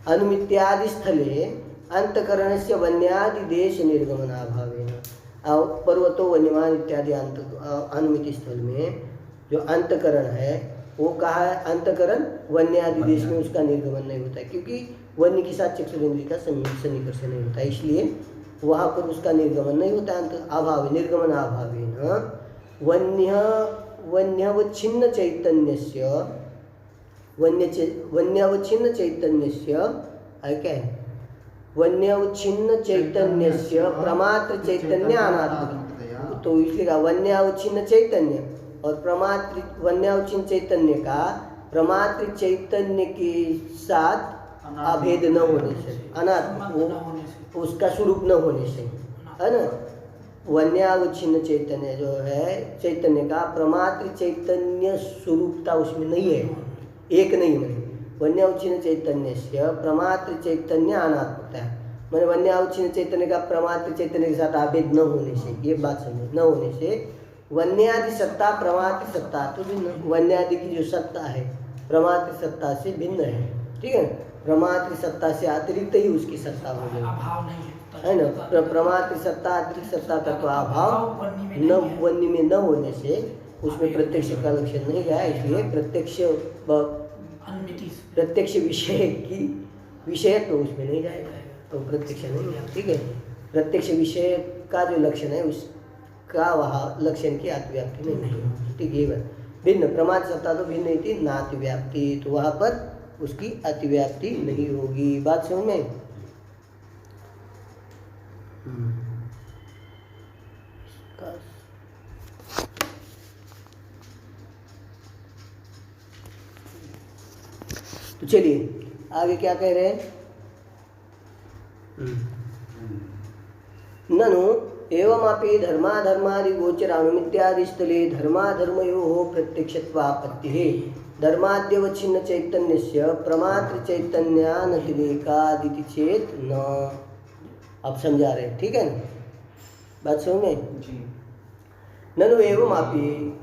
अनुमित्यादि स्थले अंतकरण से वन्यादि देश निर्गमन अभावेन, पर्वतो वन्यमान इत्यादि अनुमिति स्थल में जो अंतकरण है वो कहा है, अंतकरण वन्यादि देश में उसका निर्गमन नहीं होता है, क्योंकि वन्य के साथ चक्षुरेंद्रिय का सन्निकर्ष नहीं होता है, इसलिए वहाँ पर उसका निर्गमन नहीं होता है। अभाव निर्गमन अभावेन वन्यावच्छिन्न चैतन्यस्य वन्यावच्छिन्न चैतन्यस्य क्या है? वन्यावच्छिन्न चैतन्यस्य प्रमात्र चैतन्य अनात्मक, तो इसलिए वन्यावच्छिन्न चैतन्य और प्रमात्र वन्यावच्छिन्न चैतन्य का प्रमात्र चैतन्य के साथ अभेद न होने से, अनात्म उसका स्वरूप न होने से, है ना। वन्यावच्छिन्न चैतन्य जो है चैतन्य का प्रमात्र चैतन्य स्वरूपता उसमें नहीं है, एक नहीं है। वन्यावच्छिन्न चैतन्य से प्रमात्र चैतन्य अनात्मकता है, मैंने वन्यावच्छिन्न चैतन्य का प्रमात्र चैतन्य के साथ अभेद न होने से, ये बात समझे, न होने से वन्यादि सत्ता प्रमात्र सत्ता तो भिन्न, वन्यादि की जो सत्ता है प्रमात्र सत्ता से भिन्न है। ठीक है, प्रमात्र सत्ता से अतिरिक्त ही उसकी सत्ता हो गई, है ना। प्रमात्र सत्ता अतिरिक्त सत्ता का तो अभाव न वन्य में न होने से उसमें प्रत्यक्ष का लक्षण नहीं गया, इसलिए प्रत्यक्ष विषय की विषय तो उसमें नहीं जाएगा, तो प्रत्यक्ष नहीं है। ठीक है, प्रत्यक्ष विषय का जो लक्षण है उसका वहाँ लक्षण की अतिव्याप्ति नहीं है। ठीक है, भिन्न प्रमात्र सत्ता तो भिन्न ही थी, ना अतिव्याप्ति, तो वहाँ पर उसकी अतिव्याप्ति नहीं होगी। बात समझ में? तो चलिए आगे क्या कह रहे हैं। ननु एवमपि धर्माधर्मादि गोचरानुमित्यादि स्थले धर्माधर्मयोः प्रत्यक्षत्वापत्तिः धर्माद्यवच्छिन्न चैतन्यस्य प्रमात्र चैतन्यानतिरेकादिति चेत न। आप समझा रहे हैं, ठीक है ना, बात समझ में? ननु एवमपि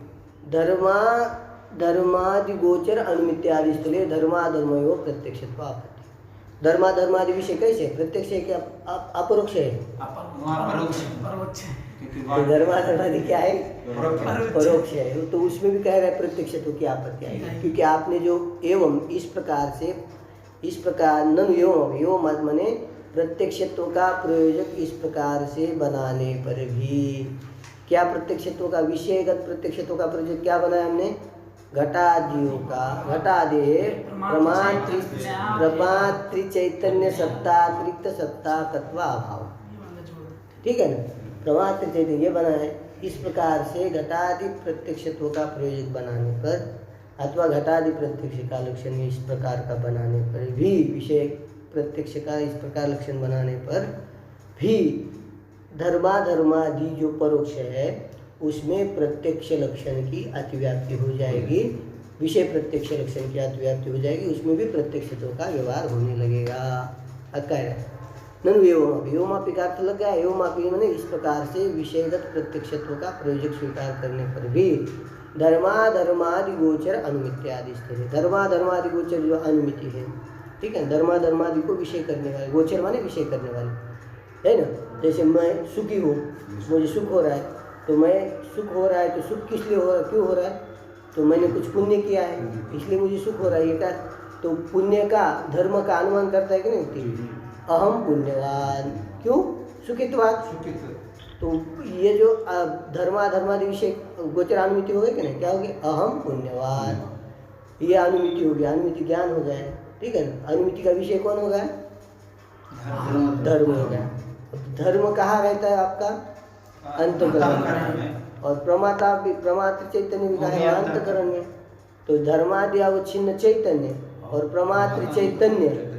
धर्मादि गोचर अनुमित्यादि स्थले धर्माधर्मयोः प्रत्यक्षत्वापत्तिः। धर्माधर्मादि विषय कैसे? प्रत्यक्ष है क्या अपरोक्ष है? परोक्ष। धर्माधर्मादि क्या है? परोक्ष है। तो उसमें भी कह रहे हैं प्रत्यक्षत्व की आपत्ति आएगी, क्योंकि आपने जो एवं इस प्रकार ननु एवं माने प्रत्यक्षत्व का प्रयोजक इस प्रकार से बनाने पर भी क्या प्रत्यक्षत्व का विषयगत प्रत्यक्षत्व का प्रयोजक क्या बनाया हमने? घटादियों का घटादे प्रमात्र चैतन्य सत्ता अतिरिक्त सत्ता तत्व अभाव। ठीक है ना, प्रमात्र चैतन्य ये बना है। इस प्रकार से घटादि प्रत्यक्षत्व का प्रयोजक बनाने पर अथवा घटादि प्रत्यक्ष का लक्षण इस प्रकार का बनाने पर भी, विषय प्रत्यक्ष का इस प्रकार लक्षण बनाने पर भी धर्माधर्मादि जो परोक्ष है उसमें प्रत्यक्ष लक्षण की अतिव्याप्ति हो जाएगी, विषय प्रत्यक्ष लक्षण की अतिव्याप्ति हो जाएगी, उसमें भी प्रत्यक्षत्व का व्यवहार होने लगेगा। कह रहे ननु एवमापि का अर्थ लग गया। एवमापि मैंने इस प्रकार से विषयगत प्रत्यक्षत्व का प्रयोजक स्वीकार करने पर भी धर्माधर्मादि गोचर अनुमित्यादि स्थिर है। धर्माधर्मादि गोचर जो अनुमिति है, ठीक है, धर्माधर्मादि को विषय करने वाले, गोचर माने विषय करने वाले, है ना। जैसे मैं सुखी हूँ, मुझे सुख हो रहा है, तो मैं सुख हो रहा है तो सुख किस लिए हो रहा है, क्यों हो रहा है, तो मैंने कुछ पुण्य किया है इसलिए मुझे सुख हो रहा है। ये क्या, तो पुण्य का धर्म का अनुमान करता है कि नहीं, अहम पुण्यवान, क्यों, सुखित्वाद। तो ये जो धर्माधर्मादि विषय गोचर अनुमिति हो गई कि नहीं, क्या होगी, अहम पुण्यवान, ये अनुमिति हो गया, अनुमिति ज्ञान हो गया, ठीक है ना। अनुमिति का विषय कौन हो गया, धर्म हो गया। धर्म कहाँ रहता है आपका, अंतःकरण में, और प्रमात्र चैतन्य भी कहा है अंतःकरण में। तो धर्मादि अवच्छिन्न चैतन्य और प्रमात्र चैतन्य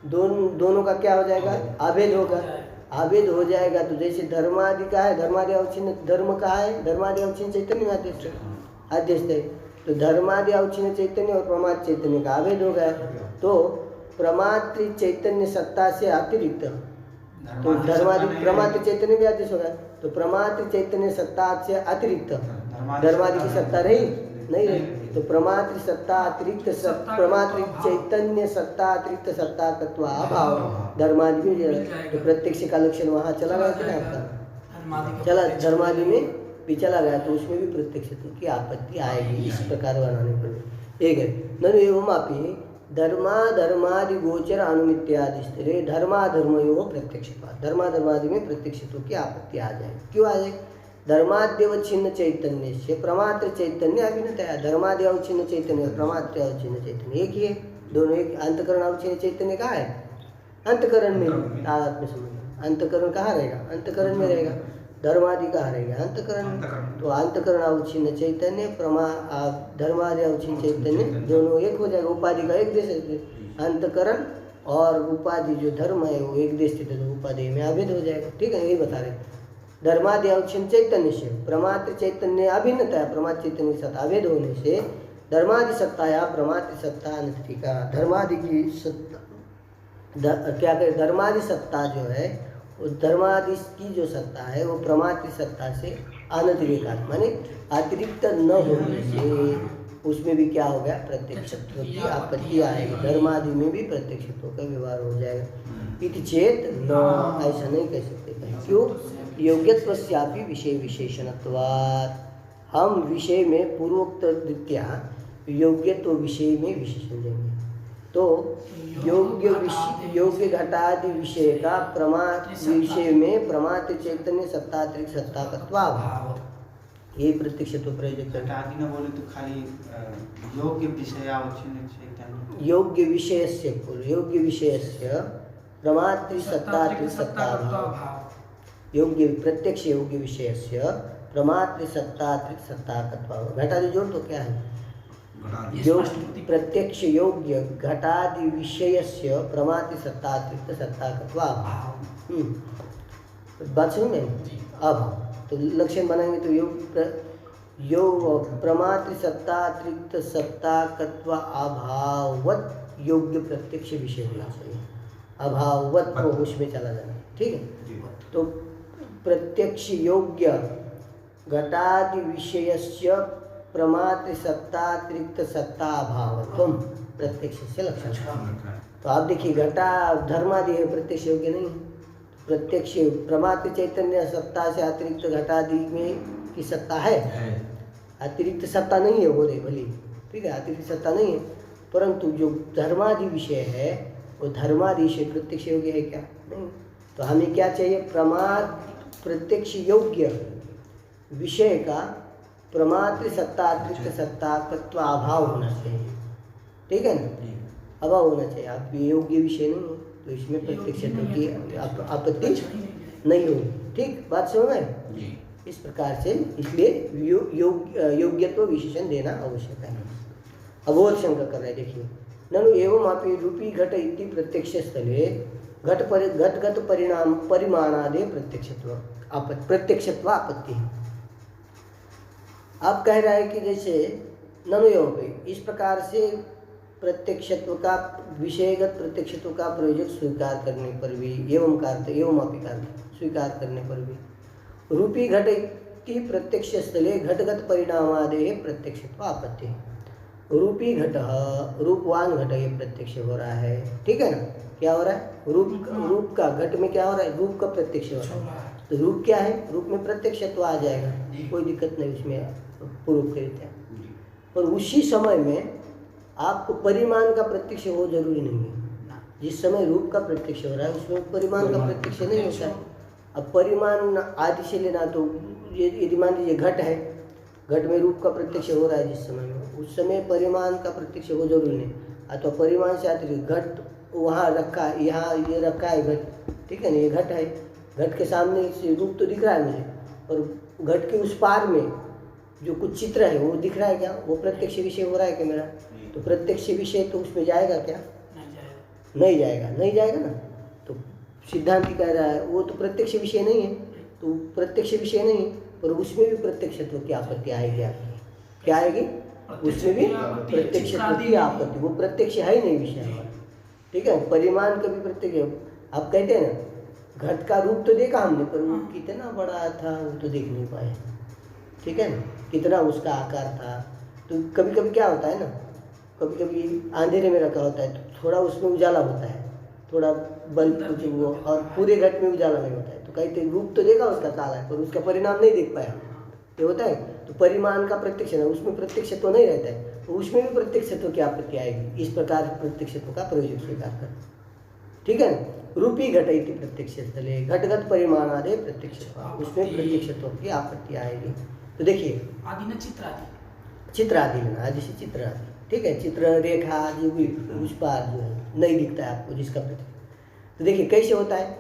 दोनों का क्या हो जाएगा, अभेद होगा, अभेद हो जाएगा। तो जैसे धर्मादि का है, धर्मादि अवच्छिन्न धर्म का है, धर्मादि अवच्छिन्न चैतन्य में आदेश है। तो धर्मादि अवच्छिन्न चैतन्य और प्रमात्र चैतन्य का अभेद हो गया। तो प्रमात्र चैतन्य सत्ता से अतिरिक्त, तो धर्मादि प्रमात्र चैतन्य भी आदेश होगा। तो प्रमात्र चैतन्य सत्ता से अतिरिक्त धर्मादि की सत्ता रही नहीं रही। तो प्रमात्र सत्ता अतिरिक्त प्रमात्र चैतन्य सत्ता अतिरिक्त सत्ता तत्व अभाव धर्मादि में, तो प्रत्यक्ष का लक्षण वहाँ चला गया कि आपका, चला धर्मादि में भी चला गया, तो उसमें भी प्रत्यक्षत्व की आपत्ति आएगी। इस प्रकार बनाने पर एक है ननु एवमापि धर्माधर्मादि गोचर अनुमित्यादि स्थिरे धर्माधर्मयो प्रत्यक्षत्वात्, धर्माधर्मादि में प्रत्यक्षत्व की आपत्ति आ जाए। क्यों आ जाए, धर्माद्यवच्छिन्न चैतन्य से प्रमात्र चैतन्य अभिन्नतया, धर्मादि अवच्छिन्न चैतन्य और प्रमात्र अवच्छिन्न चैतन्य एक ही है, दोनों एक। अंतकरण अवच्छिन्न चैतन्य कहाँ है, अंतकरण में, तादात्म्य समझ, अंतकरण कहाँ रहेगा, अंतकरण में रहेगा। धर्मादि कहाँ रहेगा, अंतकरण में। तो अंतकरण अवच्छिन्न चैतन्य धर्मादि अवच्छिन्न चैतन्य दोनों एक हो जाएगा। उपाधि का एक देश है, अंतकरण और उपाधि जो धर्म है वो एक देश स्थित है, तो उपाधि में अभेद हो जाएगा, ठीक है, यही बता रहे। धर्मादि अवच्छिन्न चैतन्य से प्रमात्र चैतन्य अभिन्नता है, प्रमात्र चैतन्य के साथ अभेद होने से धर्मादि सत्ता या प्रमात्र सत्ता अनतिका, धर्मादि की सत्ता क्या करें, धर्मादि सत्ता जो है वो धर्मादि की जो सत्ता है वो प्रमात्र सत्ता से अनतिरिक्त, माने अतिरिक्त न होने से उसमें भी क्या हो गया, प्रत्यक्षत्व की आपत्ति आएगी। धर्मादि में भी प्रत्यक्षत्व का व्यवहार हो जाएगा। इति चेत न, ऐसा नहीं कह सकते। क्यों, योग्यत्वस्यापि विषय विशेषणत्वात्, हम विषय में पूर्वोक्त द्वितीया योग्यत्व विषय में विशेषण देंगे। तो योग्य घटादि विषय का विषय में प्रमात्र चैतन्य सत्तात्रिक सत्ता का भाव, ये प्रत्यक्षत्व प्रयोजक है। घटादि न बोले तो खाली योग्य विषय अवच्छिन्न चैतन्य, योग्य विषयस्य योग्य विषयस्य प्रमात्र सत्तात्रिक सत्ता भाव, योग्य प्रत्यक्ष योग्य विषयस्य प्रमात्र सत्तात्रिक सत्ता का घटादि जोड़ तो क्या है, प्रत्यक्ष योग्य घटादि विषयस्य प्रमात्र सत्तात्रिक सत्ता का भाव। बात समझ में, अभाव। तो लक्षण बनाएंगे तो योग प्रमात्र सत्तात्रिक सत्ताकत्व अभाववत योग्य प्रत्यक्ष विषय होना चाहिए, अभाववत को उसमें चला जाना, ठीक है। तो प्रत्यक्ष योग्य घटादि विषयस्य प्रमात्र सत्तातिरिक्त सत्ता अभावत्वम प्रत्यक्ष से लक्षण। तो आप देखिए घटा धर्मादि है, प्रत्यक्ष योग्य नहीं है। प्रत्यक्ष प्रमात्र चैतन्य सत्ता से अतिरिक्त घटादि में की सत्ता है, अतिरिक्त सत्ता नहीं है, बोले भली, ठीक है, अतिरिक्त सत्ता नहीं है। परंतु जो धर्मादि विषय है वो धर्मादि विषय प्रत्यक्ष योग्य है क्या, नहीं। तो हमें क्या चाहिए, प्रत्यक्ष योग्य विषय का प्रमात्र सत्ता अतिरिक्त सत्ता तत्व अभाव होना चाहिए, ठीक है ना, अभाव होना चाहिए। आप योग्य विषय नहीं है तो इसमें प्रत्यक्ष की आपत्ति नहीं होगी, ठीक, बात समझ में। इस प्रकार से इसलिए योग्यत्व विशेषण देना आवश्यक है। अबोध शंका कर रहे हैं, देखिए, ननु एवं आपी रूपी घट इति प्रत्यक्ष स्थले घटगत परिणाम परिमाणादि प्रत्यक्षत्व आपत्ति है। आप कह रहा है कि जैसे ननु एवं इस प्रकार से प्रत्यक्षत्व का विषयगत प्रत्यक्षत्व का प्रयोजक स्वीकार करने पर भी एवं स्वीकार करने पर भी रूपी घट की प्रत्यक्ष स्थले घटगत परिणामादे प्रत्यक्षत्व आपत्ति है। रूपी घट रूपवान घट ये प्रत्यक्ष हो रहा है, ठीक है ना। क्या हो रहा है? रूप का घट में क्या हो रहा है? रूप का प्रत्यक्ष हो रहा है। तो रूप क्या है? रूप में प्रत्यक्षत्व आ जाएगा, कोई दिक्कत नहीं उसमें, पूर्व कहते हैं। और उसी समय में आपको परिमाण का प्रत्यक्ष हो जरूरी नहीं है। जिस समय रूप का प्रत्यक्ष हो रहा है उसमें परिमाण का प्रत्यक्ष नहीं होता है। अब परिमाण आदि से लेना तो यदि मान लीजिए घट है, घट में रूप का प्रत्यक्ष हो रहा है जिस समय में, उस समय परिमाण का प्रत्यक्ष हो जरूरी नहीं। अथवा परिमाण से आते घट वहाँ रखा, यहाँ ये रखा है घट, ठीक है ना, ये घट है, घट के सामने से रूप तो दिख रहा है मुझे, और घट के उस पार में जो कुछ चित्र है वो दिख रहा है क्या? वो प्रत्यक्ष विषय हो रहा है क्या मेरा? तो प्रत्यक्ष विषय तो उसमें जाएगा क्या? नहीं जाएगा ना। तो सिद्धांत कह रहा है वो तो प्रत्यक्ष विषय नहीं है, तो प्रत्यक्ष विषय नहीं, पर उसमें भी प्रत्यक्षत्व की आपत्ति आएगी आपकी। क्या आएगी? उसमें भी प्रत्यक्षत्व की आपत्ति, वो प्रत्यक्ष है ही नहीं विषय हमारा, ठीक है। परिमाण का भी प्रत्यक्ष, आप कहते हैं ना घट का रूप तो देखा हमने, पर वो कितना बड़ा था वो तो देख नहीं पाए, ठीक है ना, कितना उसका आकार था। तो कभी कभी क्या होता है ना, कभी कभी अंधेरे में रखा होता है तो थोड़ा उसमें उजाला होता है, थोड़ा बल्ब कुछ वो, और पूरे घट में उजाला नहीं होता है। तो कहते रूप तो देखा उसका काला है, पर उसका परिणाम नहीं देख पाया, ये होता है। तो परिमाण का प्रत्यक्ष है, उसमें प्रत्यक्षत्व नहीं रहता है, तो उसमें भी प्रत्यक्षत्व की आपत्ति आएगी। इस प्रकार प्रत्यक्षत्व का प्रयोजक स्वीकार कर, ठीक है ना। रूपी घट इति प्रत्यक्ष स्थले घटगत परिमाणादे प्रत्यक्षत्व, उसमें प्रत्यक्षत्व की आपत्ति आएगी। तो देखिए आदि न चित्र आदि लेना, आदि से चित्र आदि, ठीक है। चित्र रेखा जो भी उस पार जो है नहीं दिखता है आपको जिसका प्रत्यक्ष। तो देखिए कैसे होता है,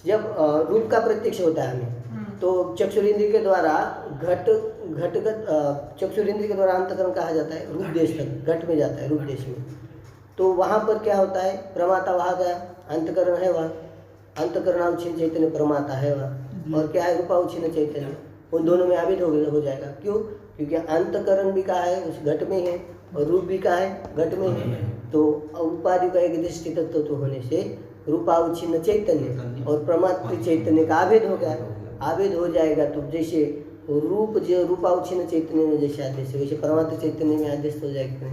जब रूप का प्रत्यक्ष होता है हमें, तो चक्षुरेंद्र के द्वारा घटगत चक्षुरेंद्र के द्वारा अंतकरण कहा जाता है, रूप देश तक घट में जाता है, रूप देश में। तो वहाँ पर क्या होता है, प्रमाता वहाँ गया, अंतकरण है वहाँ, अंतकरणावच्छिन्न चैतन्य प्रमाता है वहाँ, और क्या है रूपावच्छिन्न चैतन्य, उन दोनों में आविद हो जाएगा। क्यों? क्योंकि अंतकरण भी कहा है उस घट में है, और रूप भी कहा है घट में है। तो उपाधि का एक दृष्टि तत्व तो होने से रूपावच्छिन्न चैतन्य और प्रमात्र चैतन्य का आवेद हो गया, आवेद हो जाएगा। तो जैसे रूप जो रूपावच्छिन्न चैतन्य में जैसे आदेश है, वैसे प्रमात्र चैतन्य में आदेश हो जाएगा,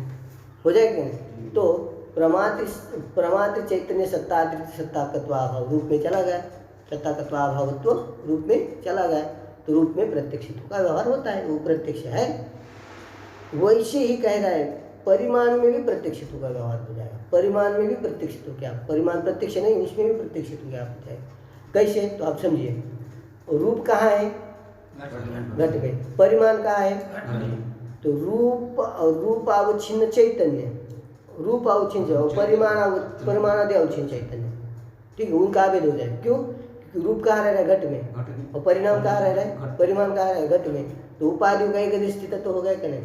हो जाएगा नहीं। तो प्रमात्र चैतन्य सत्ताकत्वाभाव रूप में चला गया, सत्ताकत्वाभावत्व रूप में चला गया, तो रूप में प्रत्यक्षत्व का व्यवहार होता है, वो प्रत्यक्ष है। वैसे ही कह रहा है परिमाण में भी प्रत्यक्षत्व का व्यवहार हो जाएगा, परिमाण में भी प्रत्यक्षत्व क्या, परिमाण प्रत्यक्ष नहीं उसमें भी प्रत्यक्षत्व क्या हो जाएगा। कैसे? तो आप समझिए, रूप कहाँ है? घट में। परिमाण कहाँ है? तो रूप अवच्छिन्न चैतन्य, रूप अवच्छिन्न परिमाणादि अवच्छिन्न चैतन्य, ठीक है, उनका आवेद हो जाए। क्यों? क्योंकि रूप कहाँ रह रहा है? घट में, और परिणाम कहाँ रह रहा है? परिमाण कहाँ रह रहा है? घट में। तो उपाधि का एक दृष्टि तत्व हो गया क्या नहीं?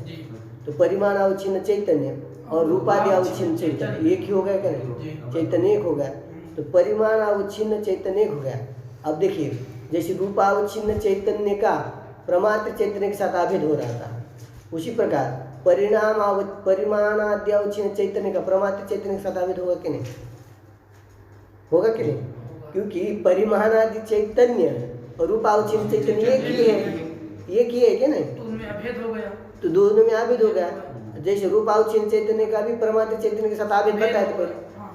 तो परिमाण अवच्छिन्न चैतन्य और रूपादि अवच्छिन्न चैतन्य एक ही हो गया क्या नहीं? चैतन्य एक हो गया, तो परिमाण अवच्छिन्न चैतन्य एक हो गया। अब देखिए जैसे रूपावच्छिन्न चैतन्य का प्रमात्र चैतन्य के साथ आभेद हो रहा था, उसी प्रकार परिमाणादि अवच्छिन्न चैतन्य का प्रमात्र चैतन्य के साथ आभेद होगा कि नहीं? होगा कि नहीं? क्योंकि परिमाणादि चैतन्य और रूपावच्छिन्न चैतन्य एक ही है क्या नहीं? तो उनमें अभेद हो गया, तो दोनों में आभेद हो गया। जैसे रूपावच्छिन्न चैतन्य का भी प्रमात्र चैतन्य के साथ आभेद बताया था,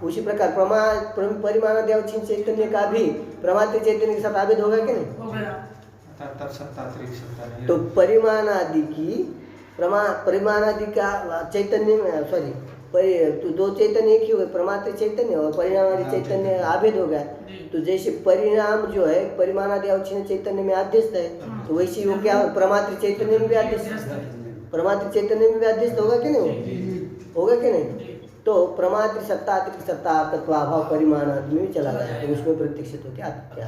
उसी प्रकार परिमाणादि अवच्छिन्न चैतन्य का भी प्रमात्र चैतन्य के साथ आभेद होगा कि नहीं? हो गया। तो परिमाणादि का चैतन्य में तो दो चैतन्य एक ही हो गए, प्रमात्र चैतन्य और परिणामादि चैतन्य आभेद हो गया। तो जैसे परिणाम जो है परिमाणादि अवच्छिन्न चैतन्य में आद्यस्थ है, तो वैसे वो क्या प्रमात्र चैतन्य में भी आद्यस्थ, प्रमात्र चैतन्य में भी आद्यस्थ होगा कि नहीं? होगा कि नहीं? तो प्रमात्र सत्ता अतिरिक्त सत्ता तत्वाभाव परिमाण आदि में चला गया, तो उसमें प्रत्यक्षित होकर क्या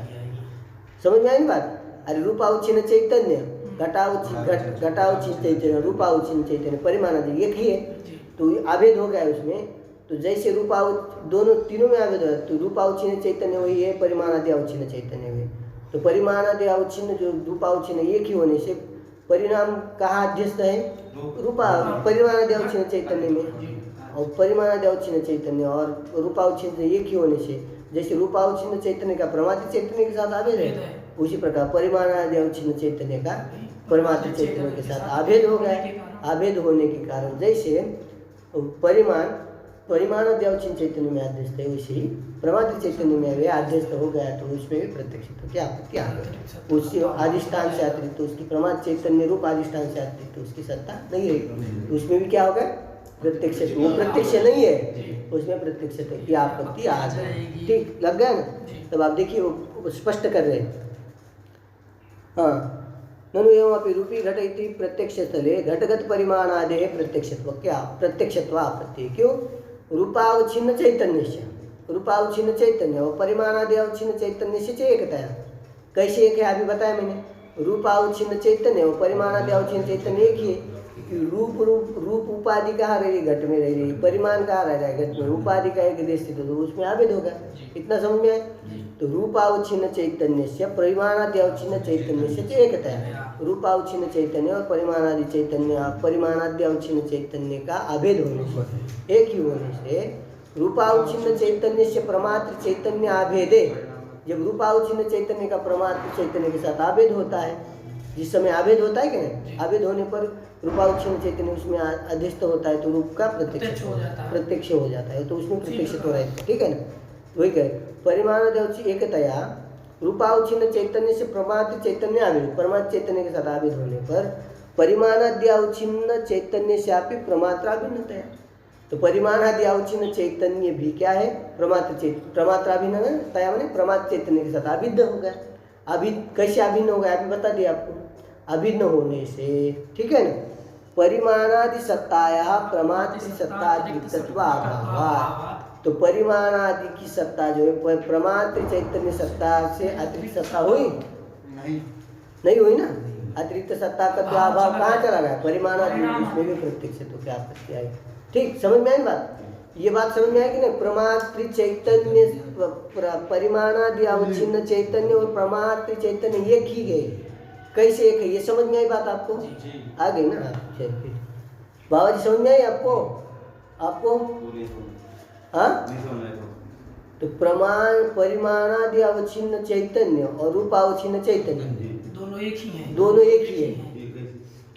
समझ में आई बात? अरे रूपावच्छिन्न चैतन्य घटावच्छिन्न चैतन्य रूपावच्छिन्न चैतन्य परिमाण आदि एक ही है, तो आभेद हो गया उसमें। तो जैसे दोनों तीनों में अभेद है, तो रूपावच्छिन्न चैतन्य वही है, परिमाणादि अवच्छिन्न चैतन्य वही। तो परिमाणादि अवच्छिन्न जो रूपावच्छिन्न एक ही होने से परिणाम कहाँ अध्यस्त है? परिमाणादि अवच्छिन्न चैतन्य में, और परिमाणादि अवच्छिन्न चैतन्य और रूपावच्छिन्न एक ही होने से जैसे रूपावच्छिन्न चैतन्य का परमात्म चैतन्य के साथ अभेद है, उसी प्रकार परिमाणादि अवच्छिन्न चैतन्य का परमात्म चैतन्य के साथ अभेद हो गया। अभेद होने के कारण जैसे परिमाणादि अवच्छिन्न चैतन्य में अध्यस्त है, वैसे ही परमात्म चैतन्य में वे अध्यस्त हो गया, तो उसमें भी प्रत्यक्षत्व की आपत्ति आ गई। उसके अधिष्ठान से अतिरिक्त उसकी परमात्म चैतन्य रूप अधिष्ठान से अतिरिक्त उसकी सत्ता नहीं रहेगी, तो उसमें भी क्या होगा? प्रत्यक्ष। वो प्रत्यक्ष नहीं है, उसमें प्रत्यक्षत्व की आपत्ति आ जाएगी। ठीक लग गया ना? तब आप देखिए वो स्पष्ट कर रहे हैं। हाँ, ननु एवमपि रूपी घट इति प्रत्यक्षस्थले घटगत परिमाणादेः प्रत्यक्षत्व क्या प्रत्यक्षत्व आपत्ति। क्यों? रूपावच्छिन्न चैतन्य से रूपावच्छिन्न चैतन्य और परिमाणादि अवच्छिन्न चैतन्य से एकता है। कैसे एक है अभी बताया मैंने। रूपावच्छिन्न चैतन्य और परिमाणादि अवच्छिन्न चैतन्य एक ही है। रूप उपाधि कहाँ रह रही? घट में रह रही। परिमाण कहाँ रह रहा है? घट में। उपाधि का एक देश स्थित हो तो उसमें अभेद होगा। इतना समझ में आए? तो रूपावच्छिन्न चैतन्य से परिमाणादि अवच्छिन्न चैतन्य से एकता है। रूपावच्छिन्न चैतन्य और परिमाणादि अवच्छिन्न चैतन्य का अभेद होने से, एक ही होने से रूपावच्छिन्न चैतन्य से प्रमात्र चैतन्य अभेद है। जब रूपावच्छिन्न चैतन्य का प्रमात्र चैतन्य के साथ अभेद होता है, जिस समय अभेद होता है कि नहीं, अभेद होने पर रूपावच्छिन्न चैतन्य उसमें अधिष्ठ होता है, तो रूप का प्रत्यक्ष हो जाता है, तो उसमें प्रत्यक्ष हो रहा है। ठीक है ना? वही कहे परिमाणादि एकतया रूपावच्छिन्न चैतन्य से प्रमात्र चैतन्य अभेद, परमात्र चैतन्य के साथ अभेद होने पर परिमाणादि अवच्छिन्न चैतन्य से आपकी प्रमात्राभिन्नता। तो परिमाणादि अवच्छिन्न चैतन्य भी क्या है? प्रमात्राभिन्नता मैंने प्रमात्र चैतन्य के साथ अभिन्न हो गया। कैसे अभिन्न हो गया? अभी बता दिया आपको। अभिन्न होने से, ठीक है ना, परिमाणादि सत्ताया प्रमात्र सत्ताधिकत्व अभाव। तो परिमाणादि की सत्ता जो है प्रमात्र चैतन्य सत्ता से अतिरिक्त सत्ता हुई? नहीं हुई ना। अतिरिक्त सत्ता का तो अभाव कहाँ चला गया? परिमाणादि, उसमें भी प्रत्यक्ष तो क्या आपत्ति आई? ठीक समझ में आई बात? ये बात समझ में आएगी ना? प्रमात्र चैतन्य परिमाणादि अवच्छिन्न चैतन्य और प्रमात्र चैतन्य एक ही गए। कैसे एक है? ये समझ में आई बात आपको? आ गई ना? बाबा जी समझ में आई आपको? हाँ, तो परिमाणादि अवच्छिन्न चैतन्य और रूपावच्छिन्न चैतन्य दोनों एक ही हैं।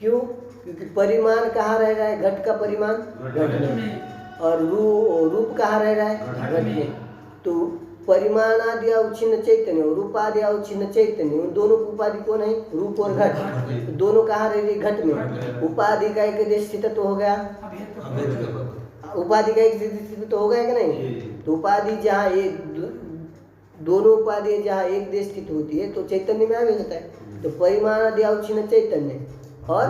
क्यों? क्योंकि परिमाण कहाँ रह रहा है? घट का परिमाण घट में, और रूप कहाँ रह रहा है? घट में। तो परिमाणादि अवच्छिन्न चैतन्य और रूपादि अवच्छिन्न चैतन्य, उन दोनों की उपाधि कौन है? रूप और घट। तो दोनों कहाँ रह रही? घट में। उपाधि का एक देश स्थित तो हो गया, उपाधि का एक स्थित तो हो गया कि नहीं? तो उपाधि जहाँ दोनों उपाधि जहाँ एक देश स्थित होती है तो चैतन्य में अभेद होता है। तो परिमाणादि अवच्छिन्न चैतन्य और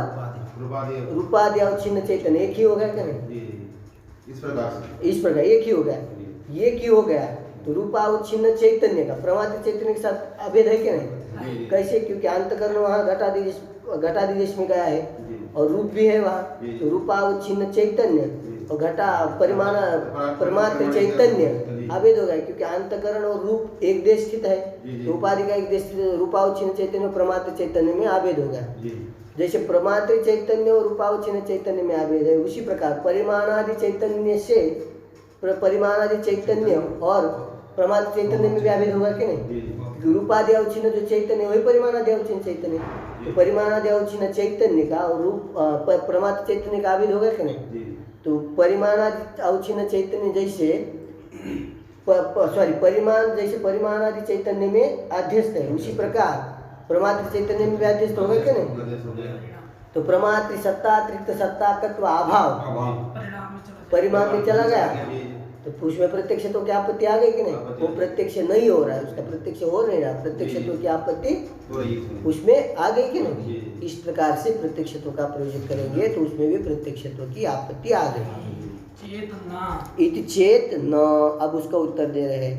रूपादि अवच्छिन्न चैतन्य एक ही हो गया कि नहीं? इस प्रकार एक ही हो गया। तो रूपावच्छिन्न चैतन्य का प्रमात्र चैतन्य के साथ अभेद है कि नहीं? कैसे? क्योंकि अंतकरण वहाँ घटादि देश में गया है और रूप भी है वहाँ। तो रूपावच्छिन्न चैतन्य और परमात्र चैतन्य अभेद हो गया, क्योंकि अंतकरण और रूप एक देश स्थित है। तो उपाधि का एक देश स्थित, रूपावच्छिन्न चैतन्य और परमात्र चैतन्य में अभेद हो गया। जैसे प्रमात्र चैतन्य और रूपावच्छिन्न चैतन्य में अभेद है, उसी प्रकार परिमाणादि चैतन्य से परिमाणादि चैतन्य और प्रमात्र चैतन्य में भी अभेद होगा कि नहीं? रूपादि अवच्छिन्न जो चैतन्य वही परिमाणादि अवच्छिन्न चैतन्य। तो परिमाणादि अवच्छिन्न चैतन्य का और रूप प्रमात्र चैतन्य का अभेद होगा कि नहीं? तो परिमाणादि अवच्छिन्न चैतन्य जैसे परिमाण जैसे परिमाणादि चैतन्य में अध्यस्त है, उसी प्रकार प्रमात्र चैतन्य में भी अध्यस्त होगा कि नहीं? तो प्रमात्र सत्ता अतिरिक्त सत्ता तत्व अभाव परिमाण में चला गया, तो उसमें प्रत्यक्ष तो क्या आपत्ति आ गई कि नहीं? वो प्रत्यक्ष नहीं हो रहा है, उसका प्रत्यक्ष हो नहीं रहा, प्रत्यक्ष तो क्या आपत्ति उसमें आ गई कि नहीं? इस प्रकार से प्रत्यक्षत्व का प्रयोग करेंगे तो उसमें भी प्रत्यक्षत्व की आपत्ति आ गई। इति चेत न, अब उसका उत्तर दे रहे हैं।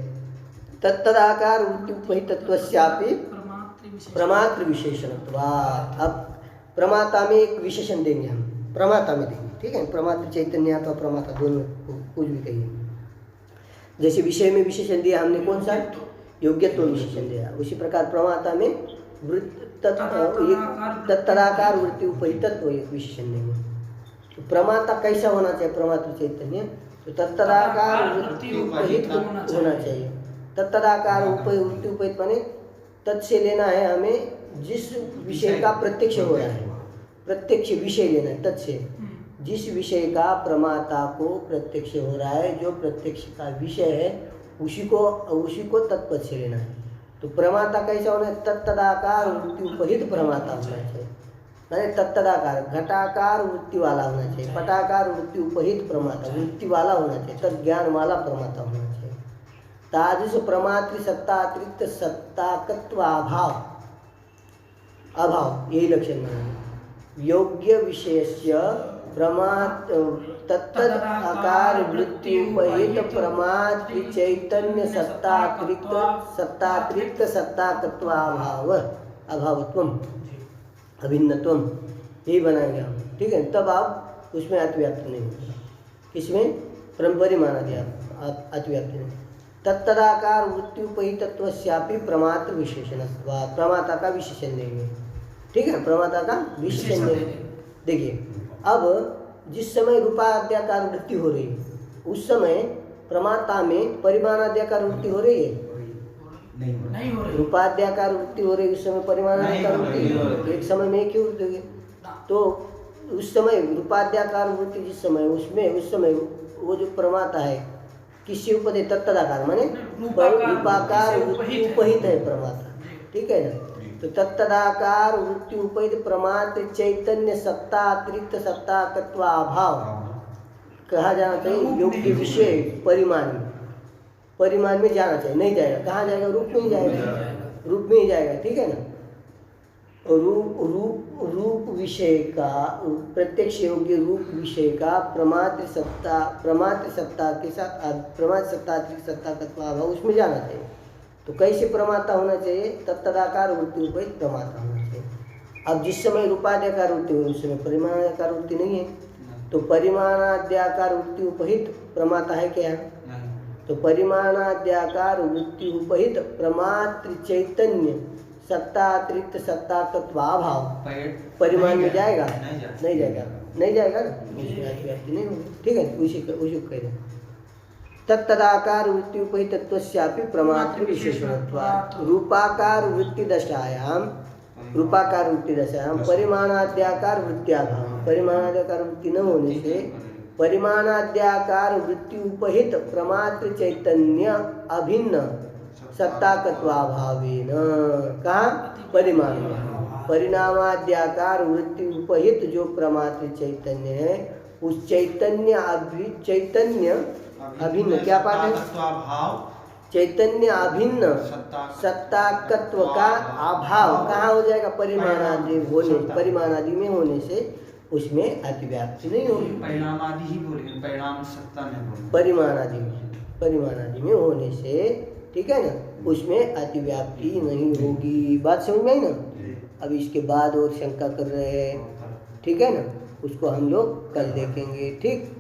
तत्तदाकार उपहितत्वस्यापि प्रमात्र विशेषणत्वात्। अब प्रमाता में एक विशेषण देंगे हम, प्रमाता में देंगे, ठीक है। प्रमात्र चैतन्य अथवा प्रमाता दोनों कुछ भी कहिए। जैसे विषय में विशेषण दिया हमने, कौन सा? योग्यत्व विशेषण दिया। उसी प्रकार प्रमाता में तदाकार वृत्ति उपहितत्व एक विशेषण देंगे। तो प्रमाता कैसा होना चाहिए? प्रमात्र चैतन्य तो तदाकार वृत्ति उपहित होना चाहिए। तदाकार वृत्ति उपहित माने तत् से लेना है हमें जिस विषय का प्रत्यक्ष हो रहा है, प्रत्यक्ष विषय लेना है। तत् से जिस विषय का प्रमाता को प्रत्यक्ष हो रहा है, जो प्रत्यक्ष का विषय है उसी को तत्पद से लेना है। तो प्रमाता कैसा होना है? तदाकार वृत्ति उपहित प्रमाता होना चाहिए, माने तदाकार घटाकार वृत्ति वाला होना चाहिए, पटाकार वृत्ति उपहित प्रमाता वृत्ति वाला होना चाहिए, तद ज्ञान वाला प्रमाता होना चाहिए। तादृश प्रमात्र सत्ता अतिरिक्त सत्ताकत्व अभाव यही लक्षण माना। योग्य विषयस्य तत्तदाकार वृत्ति उपहित प्रमात्र चैतन्य सत्तातिरिक्त सत्ताकत्व अभावत्वम अभिन्नत्वम यही बनाएंगे हम, ठीक है। तब आप उसमें अतिव्याप्त नहीं होगा। किसमें? परिमाणादि अतिव्याप्ति नहीं। तत्तदाकार वृत्ति उपहितत्वस्यापि प्रमात्र विशेषण, प्रमाता का विशेषण देंगे, ठीक है। प्रमाता का विशेषण देंगे। देखिए अब जिस समय रूपाद्याकार वृत्ति हो रही है उस समय प्रमाता में परिमाणाद्याकार वृत्ति हो रही है? नहीं हो रही। रूपाद्याकार वृत्ति हो रही है उस समय परिमाणाद्याकार वृत्ति एक समय में क्यों वृत्ति होगी? तो उस समय रूपाद्याकार वृत्ति जिस समय उस समय वो जो प्रमाता है किससे उपहित? तदाकार माने रूपाकार वृत्ति उपहित है प्रमाता, ठीक है ना। तो तदाकार वृत्ति उपहित प्रमात्र चैतन्य सत्ता अतिरिक्त सत्ताकत्व अभाव कहा जाना चाहिए। योग्य विषय परिमाण में जाना चाहिए, नहीं जाएगा। कहाँ जाएगा? रूप में ही जाएगा, रूप में ही जाएगा, ठीक है ना। रूप विषय का प्रत्यक्ष योग्य रूप विषय का प्रमात्र सत्ता के साथ प्रमात्र सत्ता अतिरिक्त सत्ताकत्व अभाव उसमें जाना चाहिए। तो कैसे प्रमाता होना चाहिए? तदाकार वृत्ति उपहित प्रमाता होना चाहिए। अब जिस समय रूपाद्याकार वृत्ति हो उस समय परिमाणाद्याकार वृत्ति नहीं है, तो परिमाणाद्याकार वृत्ति उपहित प्रमाता है क्या? तो परिमाणाद्याकार वृत्ति उपहित प्रमात्र चैतन्य सत्ता अतिरिक्त सत्ताकत्व अभाव परिमाण में जाएगा? नहीं जाएगा ना, नहीं होगी, ठीक है। उसी को कह रहे तदाकार वृत्ति उपहितत्वस्यापि प्रमात्र विशेषणत्वात् रूपाकार वृत्ति दशायां परिमाणाद्याकार वृत्त्याभाव, परिमाणाद्याकार वृत्ति न होने से परिमाणाद्याकार वृत्ति उपहित प्रमात्र चैतन्य अभिन्न सत्ताकत्वाभावेन कहाँ? परिमाण में। परिणामाद्याकार वृत्ति उपहित जो प्रमात्र चैतन्य है उस चैतन्य अभिन्न क्या पाठ है? चैतन्य अभिन्न सत्ताकत्व का अभाव कहाँ हो जाएगा? परिमाणादि में होने से उसमें अतिव्याप्ति नहीं होगी। परिणामादि ही बोले, परिणाम सत्ता नहीं बोले। परिमाणादि में होने से, ठीक है ना, उसमें अतिव्याप्ति नहीं होगी। बात समझ में आई ना? अब इसके बाद और शंका कर रहे हैं, ठीक है ना, उसको हम लोग कल देखेंगे, ठीक।